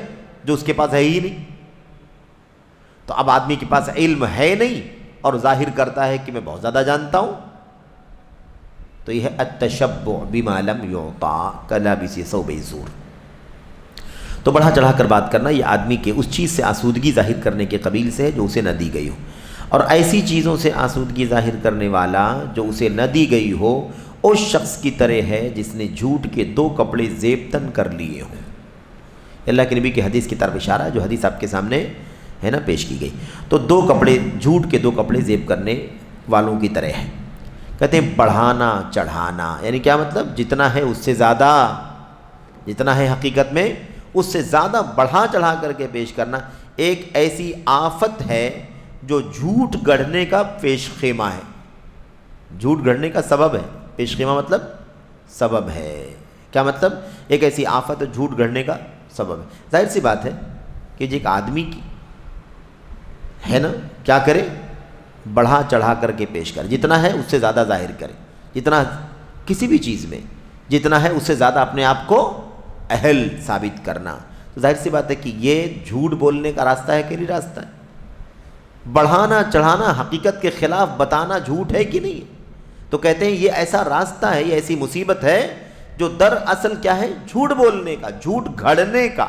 جو اس کے پاس ہے ہی نہیں۔ تو اب آدمی کے پاس علم ہے نہیں اور ظاہر کرتا ہے کہ میں بہت زیادہ جانتا ہوں، تو یہ ہے التشبع بما لم یعطا کلابس ثوب زور۔ تو بڑھا چڑھا کر بات کرنا یہ آدمی کے اس چیز سے آسودگی ظاہر کرنے کے قبیل سے ہے جو اسے نہ دی گئی ہو، اور ایسی چیزوں سے آسودگی ظاہر کرنے والا جو اسے نہ دی گئی ہو اس شخص کی طرح ہے جس نے جھوٹ کے 2 کپڑے زیبتن کر لیے ہوں۔ اللہ کے نبی کی حدیث کی طرف اشارہ، جو حدیث آپ کے سامنے ہے نا پیش کی گئی۔ تو 2 کپڑے، جھوٹ کے 2 کپڑے زیب کرنے والوں کی طرح ہے۔ کہتے ہیں بڑھانا چڑھانا، یعنی کیا مطلب؟ جتنا ہے اس سے زیادہ، جتنا ہے حقیقت میں اس سے زیادہ بڑھا چڑھا کر کے پیش کرنا، ایک ایسی آفت ہے جو جھوٹ گڑھنے کا پیش خیمہ ہے، جھوٹ گڑھنے کا سبب ہے۔ پیش خیمہ مطلب سبب ہے، کیا مطلب؟ ایک ایسی آفت ہے جھوٹ گڑھنے کا سبب ہے۔ ظاہر سی بات ہے کہ ایک آدمی کی ہے نا کیا کرے؟ بڑھا چڑھا کر کے پیش کرے، جتنا ہے اس سے زیادہ ظاہر کرے، جتنا کسی بھی چیز میں جتنا ہے اس سے زیادہ اپنے آپ کو اہل ثابت کرنا۔ تو ظاہر سی بات ہے کہ یہ جھوٹ بولنے کا راستہ ہے کہ نہیں راستہ ہے؟ بڑھانا چڑھانا، حقیقت کے خلاف بتانا جھوٹ ہے کہ نہیں؟ تو کہتے ہیں یہ ایسا راستہ ہے، یہ ایسی مصیبت ہے جو دراصل کیا ہے؟ جھوٹ بولنے کا، جھوٹ گھڑنے کا،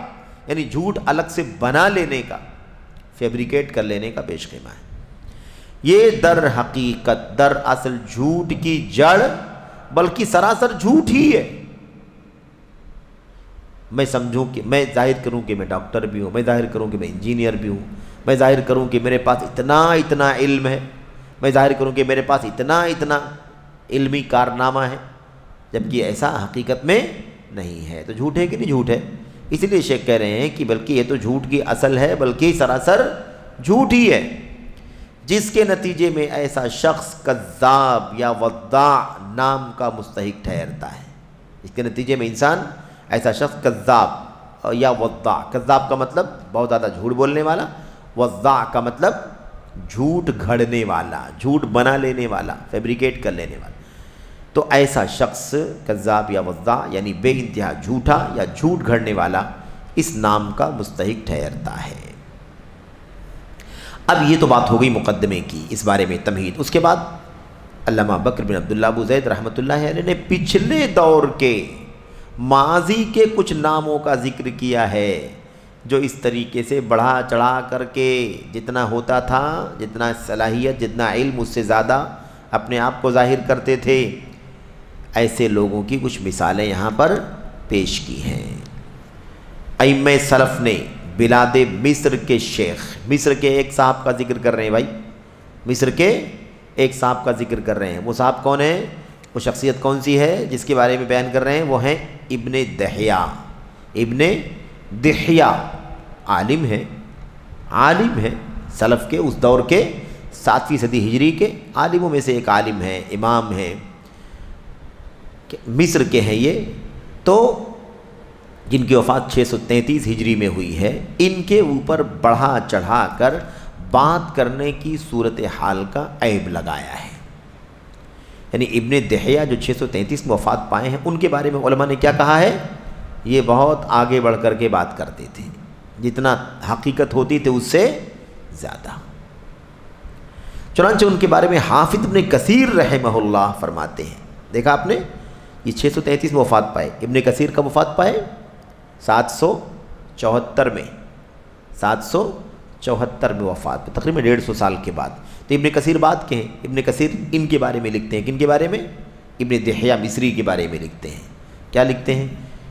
یعنی جھوٹ الگ سے بنا لینے کا، فیبریکیٹ کر لینے کا پیش خیمہ ہے۔ یہ در حقیقت دراصل جھوٹ کی جڑ بلکہ سراسر جھوٹ ہی ہے۔ میں سمجھوں کہ میں ظاہر کروں کہ میں ڈاکٹر بھی ہوں، میں ظاہر کروں کہ میں انجینئر بھی ہوں، میں ظاہر کروں کہ میرے پاس اتنا علم ہے، میں ظاہر کروں کہ میرے پاس اتنا علمی کارنامہ ہے، جبکہ ایسا حقیقت میں نہیں ہے۔ تو جھوٹ ہے کہ نہیں جھوٹ ہے؟ اس لیے شیخ کہہ رہے ہیں کہ بلکہ یہ تو جھوٹ کی اصل ہے، بلکہ سراسر جھوٹ ہی ہے، جس کے نتیجے میں ایسا شخص کذاب یا وضاع نام کا مستحق ٹھہرتا ہے۔ اس کے نتیجے میں انسان ایسا شخص کذاب یا وضاع، کذاب کا مطلب بہت زیادہ جھوٹ بولنے والا، وضاع کا مطلب جھوٹ گھڑنے والا، جھوٹ بنا لینے والا، فیبریکیٹ کر لینے والا. تو ایسا شخص کذاب یا وضاع یعنی بے انتہا جھوٹا یا جھوٹ گھڑنے والا اس نام کا مستحق ٹھہرتا ہے. اب یہ تو بات ہو گئی مقدمے کی، اس بارے میں تمہید. اس کے بعد علامہ بکر بن عبداللہ ابو زید رحمۃ اللہ علیہ نے پچھلے دور کے ماضی کے کچھ ناموں کا ذکر کیا ہے جو اس طریقے سے بڑھا چڑھا کر کے جتنا ہوتا تھا، جتنا صلاحیت، جتنا علم، اس سے زیادہ اپنے آپ کو ظاہر کرتے تھے. ایسے لوگوں کی کچھ مثالیں یہاں پر پیش کی ہیں. ائمہ سلف نے بلاد مصر کے شیخ، مصر کے ایک صاحب کا ذکر کر رہے ہیں بھائی، مصر کے ایک صاحب کا ذکر کر رہے ہیں. وہ صاحب کون ہے؟ وہ شخصیت کون سی ہے جس کے بارے میں بیان کر رہے ہیں؟ وہ ہیں ابن دحیہ. ابن دحیہ عالم ہے، عالم ہے، سلف کے اس دور کے 7ویں صدی ہجری کے عالموں میں سے ایک عالم ہے، امام ہیں، مصر کے ہیں یہ. تو جن کی وفات 633 ہجری میں ہوئی ہے، ان کے اوپر بڑھا چڑھا کر بات کرنے کی صورتحال کا عیب لگایا ہے. یعنی ابن دحیہ جو 633 میں وفات پائے ہیں، ان کے بارے میں علماء نے کیا کہا ہے؟ یہ بہت آگے بڑھ کر کے بات کرتے تھے، جتنا حقیقت ہوتی تھی اس سے زیادہ. چنانچہ ان کے بارے میں حافظ ابن کثیر رحمہ اللہ فرماتے ہیں، دیکھا آپ نے، یہ 633 میں وفات پائے. ابن کثیر کا وفات پائے 774 میں، 774 میں وفات پہ، تقریباً 150 سال کے بعد. تو ابن کثیر بات کے ہیں، ابن کثیر ان کے بارے میں لکھتے ہیں. کن کے بارے میں؟ ابن دحیہ مصری کے بارے میں لکھتے ہیں. کیا لکھتے ہیں؟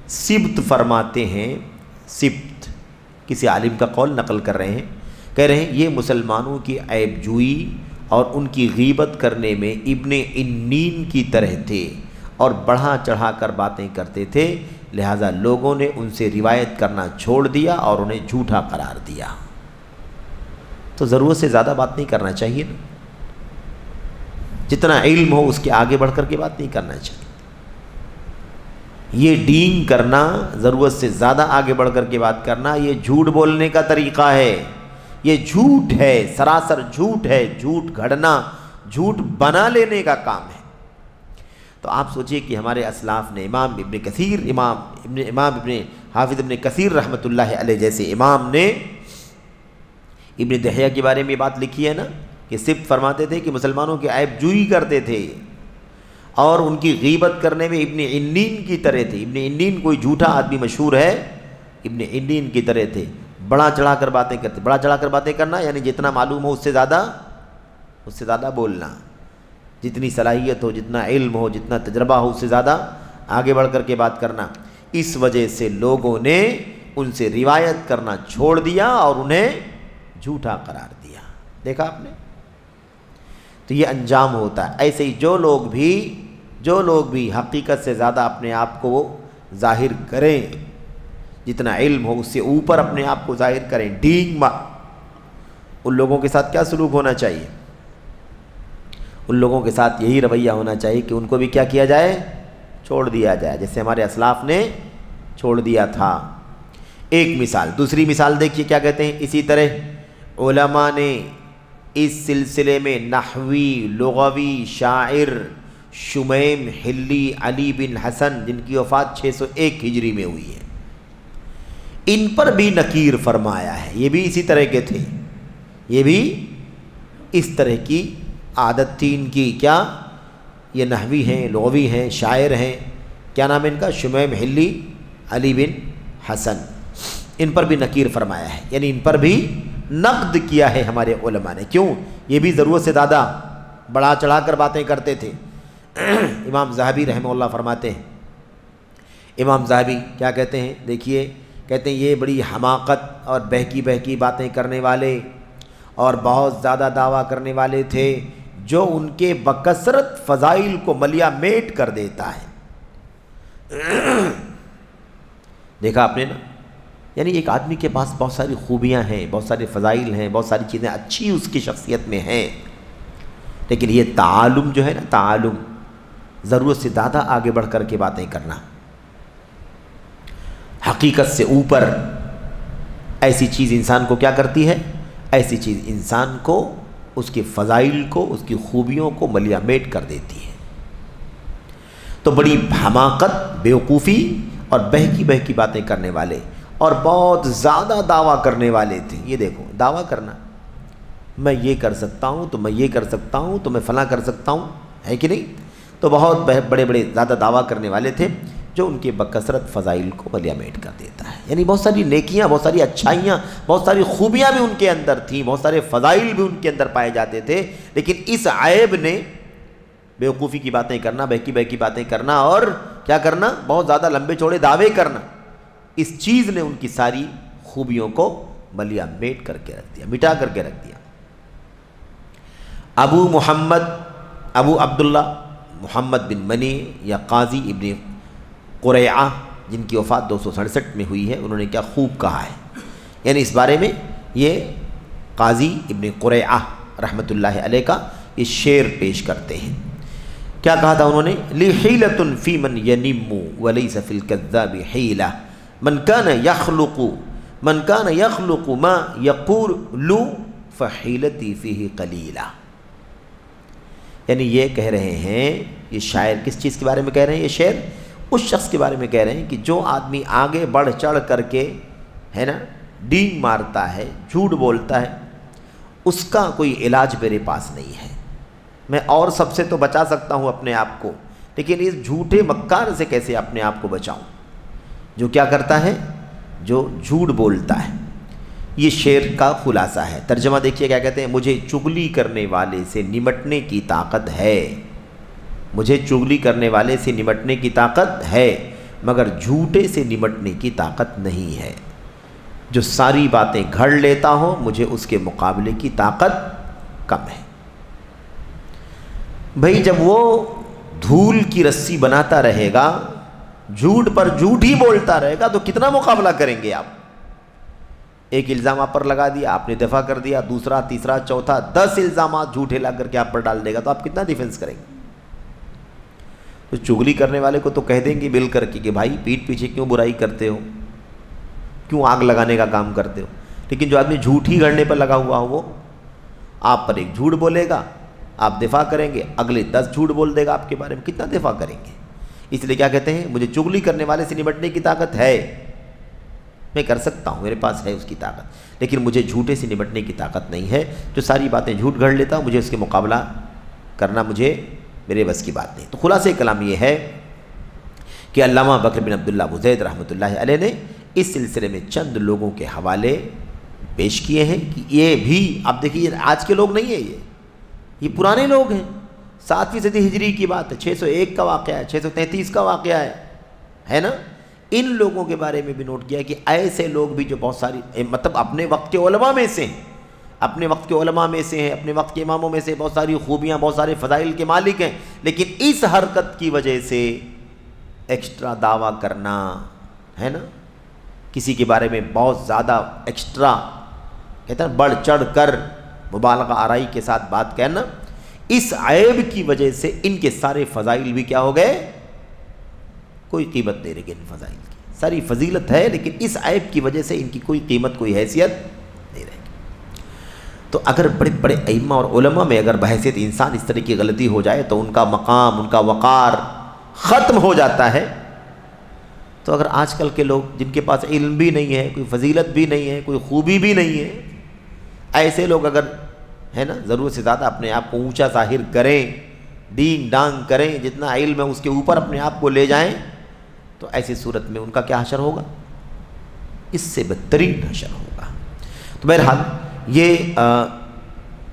سبت فرماتے ہیں، سبت کسی عالم کا قول نقل کر رہے ہیں، کہہ رہے ہیں یہ مسلمانوں کی عیب جوئی اور ان کی غیبت کرنے میں ابن انین کی طرح تھے اور بڑھا چڑھا کر باتیں کرتے تھے، لہٰذا لوگوں نے ان سے روایت کرنا چھوڑ دیا اور انہیں جھوٹا قرار دیا. تو ضرورت سے زیادہ بات نہیں کرنا چاہیے نا، جتنا علم ہو اس کے آگے بڑھ کر کے بات نہیں کرنا چاہیے. یہ ڈینگ کرنا، ضرورت سے زیادہ آگے بڑھ کر کے بات کرنا، یہ جھوٹ بولنے کا طریقہ ہے، یہ جھوٹ ہے، سراسر جھوٹ ہے، جھوٹ گھڑنا، جھوٹ بنا لینے کا کام ہے. تو آپ سوچئے کہ ہمارے اسلاف نے، امام ابن کثیر، امام ابن حافظ ابن کثیر رحمۃ اللہ علیہ جیسے امام نے ابن دحیہ کے بارے میں بات لکھی ہے نا، کہ سبت فرماتے تھے کہ مسلمانوں کی عیب جوئی کرتے تھے اور ان کی غیبت کرنے میں ابن انین کی طرح تھے. ابن انین کوئی جھوٹا آدمی مشہور ہے، ابن انین کی طرح تھے، بڑا چڑھا کر باتیں کرتے. بڑا چڑھا کر باتیں کرنا یعنی جتنا معلوم ہو اس سے زیادہ بولنا، جتنی صلاحیت ہو، جتنا علم ہو، جتنا تجربہ ہو، اس سے زیادہ آگے بڑھ کر کے بات کرنا. اس وجہ سے لوگوں نے ان سے روایت کرنا چھوڑ دیا اور انہیں جھوٹا قرار دیا. دیکھا آپ نے؟ تو یہ انجام ہوتا ہے. ایسے ہی جو لوگ بھی حقیقت سے زیادہ اپنے آپ کو ظاہر کریں، جتنا علم ہو اس سے اوپر اپنے آپ کو ظاہر کریں، ڈینگ مار، ان لوگوں کے ساتھ کیا سلوک ہونا چاہیے؟ ان لوگوں کے ساتھ یہی رویہ ہونا چاہیے کہ ان کو بھی کیا کیا جائے؟ چھوڑ دیا جائے، جیسے ہمارے اسلاف نے چھوڑ دیا تھا. ایک مثال. دوسری مثال دیکھیے کیا کہتے ہیں. اسی طرح علماء نے اس سلسلے میں نحوی، لغوی، شاعر شمیم حلی علی بن حسن، جن کی وفات 601 ہجری میں ہوئی ہے، ان پر بھی نکیر فرمایا ہے. یہ بھی اسی طرح کے تھے، یہ بھی اس طرح کی عادت تھی ان کی. کیا؟ یہ نحوی ہیں، لغوی ہیں، شاعر ہیں. کیا نام ہے ان کا؟ شمیم حلی علی بن حسن. ان پر بھی نکیر فرمایا ہے، یعنی ان پر بھی نقد کیا ہے ہمارے علماء نے. کیوں؟ یہ بھی ضرورت سے زیادہ بڑھا چڑھا کر باتیں کرتے تھے. امام ذہبی رحمہ اللہ فرماتے ہیں، امام ذہبی کیا کہتے ہیں؟ دیکھیے، کہتے ہیں یہ بڑی حماقت اور بہکی باتیں کرنے والے اور بہت زیادہ دعویٰ کرنے والے تھے، جو ان کے بکثرت فضائل کو ملیا میٹ کر دیتا ہے. دیکھا آپ نے نا، یعنی ایک آدمی کے پاس بہت ساری خوبیاں ہیں، بہت سارے فضائل ہیں، بہت ساری چیزیں اچھی اس کی شخصیت میں ہیں، لیکن یہ تعالم جو ہے نا، تعالم، ضرورت سے زیادہ آگے بڑھ کر کے باتیں کرنا. حقیقت سے اوپر ایسی چیز انسان کو کیا کرتی ہے؟ ایسی چیز انسان کو اس کے فضائل کو، اس کی خوبیوں کو ملیا میٹ کر دیتی ہے۔ تو بڑی حماقت، بیوقوفی اور بہکی باتیں کرنے والے اور بہت زیادہ دعویٰ کرنے والے تھے۔ یہ دیکھو دعویٰ کرنا، میں یہ کر سکتا ہوں تو میں یہ کر سکتا ہوں تو میں فلاں کر سکتا ہوں، ہے کہ نہیں؟ تو بہت بڑے زیادہ دعویٰ کرنے والے تھے جو ان کے بکثرت فضائل کو ملیا میٹ کر دیتا ہے۔ یعنی بہت ساری نیکیاں، بہت ساری اچھائیاں، بہت ساری خوبیاں بھی ان کے اندر تھیں، بہت سارے فضائل بھی ان کے اندر پائے جاتے تھے، لیکن اس عیب نے بیوقوفی کی باتیں کرنا، بہکی باتیں کرنا اور کیا کرنا؟ بہت زیادہ لمبے چوڑے دعوے کرنا، اس چیز نے ان کی ساری خوبیوں کو ملیا میٹ کر کے رکھ دیا، مٹا کر کے رکھ دیا۔ ابو عبداللہ محمد بن منی یا قاضی ابن قریعہ، جن کی وفات 267 میں ہوئی ہے، انہوں نے کیا خوب کہا ہے، یعنی اس بارے میں یہ قاضی ابن قریعہ رحمۃ اللہ علیہ کا یہ شعر پیش کرتے ہیں۔ کیا کہا تھا انہوں نے؟ لِحِيلَةٌ فِي مَنْ يَنِمُّ وَلَيْسَ فِي الْكَذَّابِ حِيلَةٌ مَنْ كَانَ يَخْلُقُ مَا يَقُولُ فَحِيلَتِي فِيهِ قَلِيلَةٌ۔ یعنی یہ کہہ رہے ہیں، یہ شاعر کس چیز کے بارے میں کہہ رہے ہیں؟ یہ شعر اس شخص کے بارے میں کہہ رہے ہیں کہ جو آدمی آگے بڑھ چڑھ کر کے ہے نا ڈینگ مارتا ہے، جھوٹ بولتا ہے، اس کا کوئی علاج میرے پاس نہیں ہے۔ میں اور سب سے تو بچا سکتا ہوں اپنے آپ کو، لیکن اس جھوٹے مکار سے کیسے اپنے آپ کو بچاؤں جو کیا کرتا ہے؟ جو جھوٹ بولتا ہے۔ یہ شعر کا خلاصہ ہے۔ ترجمہ دیکھیے کیا کہتے ہیں؟ مجھے چغلی کرنے والے سے نمٹنے کی طاقت ہے، مجھے چغلی کرنے والے سے نمٹنے کی طاقت ہے، مگر جھوٹے سے نمٹنے کی طاقت نہیں ہے۔ جو ساری باتیں گھڑ لیتا ہو، مجھے اس کے مقابلے کی طاقت کم ہے۔ بھئی جب وہ دھول کی رسی بناتا رہے گا، جھوٹ پر جھوٹ ہی بولتا رہے گا، تو کتنا مقابلہ کریں گے آپ؟ ایک الزام آپ پر لگا دیا، آپ نے دفاع کر دیا، دوسرا، تیسرا، چوتھا، 10 الزامات جھوٹے لا کر کے آپ پر ڈال دے گا، تو آپ کتنا ڈیفنس کریں گے؟ تو چغلی کرنے والے کو تو کہہ دیں گے مل کر کے کہ بھائی پیٹھ پیچھے کیوں برائی کرتے ہو، کیوں آگ لگانے کا کام کرتے ہو؟ لیکن جو آدمی جھوٹ ہی گھڑنے پر لگا ہوا ہو، وہ آپ پر ایک جھوٹ بولے گا، آپ دفاع کریں گے، اگلے 10 جھوٹ بول دے گا آپ کے بارے میں، کتنا دفاع کریں گے؟ اس لیے کیا کہتے ہیں؟ مجھے چغلی کرنے والے سے نمٹنے کی طاقت ہے، میں کر سکتا ہوں، میرے پاس ہے اس کی طاقت، لیکن مجھے جھوٹے سے نمٹنے کی طاقت نہیں ہے۔ جو ساری باتیں جھوٹ گھڑ لیتا ہوں، مجھے اس کے مقابلہ کرنا میرے بس کی بات نہیں۔ تو خلاصہ کلام یہ ہے کہ علامہ بکر بن عبداللہ ابو زید رحمۃ اللہ علیہ نے اس سلسلے میں چند لوگوں کے حوالے پیش کیے ہیں کہ یہ بھی، آپ دیکھیے آج کے لوگ نہیں ہیں، یہ پرانے لوگ ہیں، 7ویں صدی ہجری کی بات ہے، 601 کا واقعہ ہے، 633 کا واقعہ ہے نا؟ ان لوگوں کے بارے میں بھی نوٹ کیا کہ ایسے لوگ بھی جو بہت ساری مطلب اپنے وقت کے علماء میں سے ہیں، اپنے وقت کے علماء میں سے ہیں، اپنے وقت کے اماموں میں سے، بہت ساری خوبیاں، بہت سارے فضائل کے مالک ہیں، لیکن اس حرکت کی وجہ سے ایکسٹرا دعویٰ کرنا ہے نا، کسی کے بارے میں بہت زیادہ ایکسٹرا کہتے ہیں بڑھ چڑھ کر مبالغہ آرائی کے ساتھ بات کہنا، اس عیب کی وجہ سے ان کے سارے فضائل بھی کیا ہو گئے؟ کوئی قیمت نہیں رہے گی ان فضائل کی، ساری فضیلت ہے لیکن اس عیب کی وجہ سے ان کی کوئی قیمت، کوئی حیثیت نہیں رہے گی۔ تو اگر بڑے بڑے ائمہ اور علماء میں اگر بحیثیت انسان اس طرح کی غلطی ہو جائے تو ان کا مقام، ان کا وقار ختم ہو جاتا ہے۔ تو اگر آج کل کے لوگ جن کے پاس علم بھی نہیں ہے، کوئی فضیلت بھی نہیں ہے، کوئی خوبی بھی نہیں ہے، ایسے لوگ اگر ہے نا ضرورت سے زیادہ اپنے آپ کو اونچا ظاہر کریں، ڈینگ ڈانگ کریں، جتنا علم ہے اس کے اوپر اپنے آپ کو لے جائیں، تو ایسی صورت میں ان کا کیا حشر ہوگا؟ اس سے بدترین حشر ہوگا۔ تو بہرحال یہ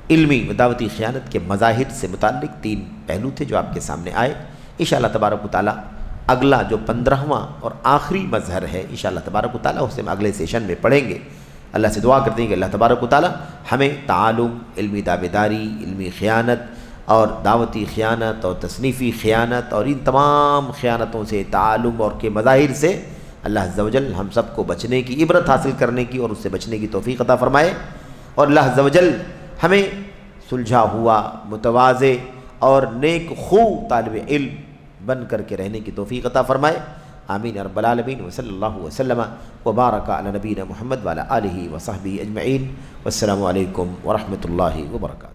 علمی و دعوتی خیانت کے مظاہر سے متعلق 3 پہلو تھے جو آپ کے سامنے آئے۔ انشاءاللہ تبارک و تعالیٰ اگلا جو 15واں اور آخری مظہر ہے، انشاءاللہ تبارک و تعالیٰ اسے ہم اگلے سیشن میں پڑھیں گے۔ اللہ سے دعا کرتے ہیں کہ اللہ تبارک و تعالیٰ ہمیں تعالم، علمی دعویداری، علمی خیانت اور دعوتی خیانت اور تصنیفی خیانت اور ان تمام خیانتوں سے، تعالم اور کے مظاہر سے اللہ عز و جل ہم سب کو بچنے کی، عبرت حاصل کرنے کی اور اس سے بچنے کی توفیق عطا فرمائے، اور اللہ عز و جل ہمیں سلجھا ہوا، متواضع اور نیک خو طالب علم بن کر کے رہنے کی توفیق عطا فرمائے۔ آمین رب العالمین وصلی اللہ وسلم وبارک علی نبینا محمد وعلی آلہ وصحبہ اجمعین والسلام علیکم ورحمۃ اللہ وبرکاتہ۔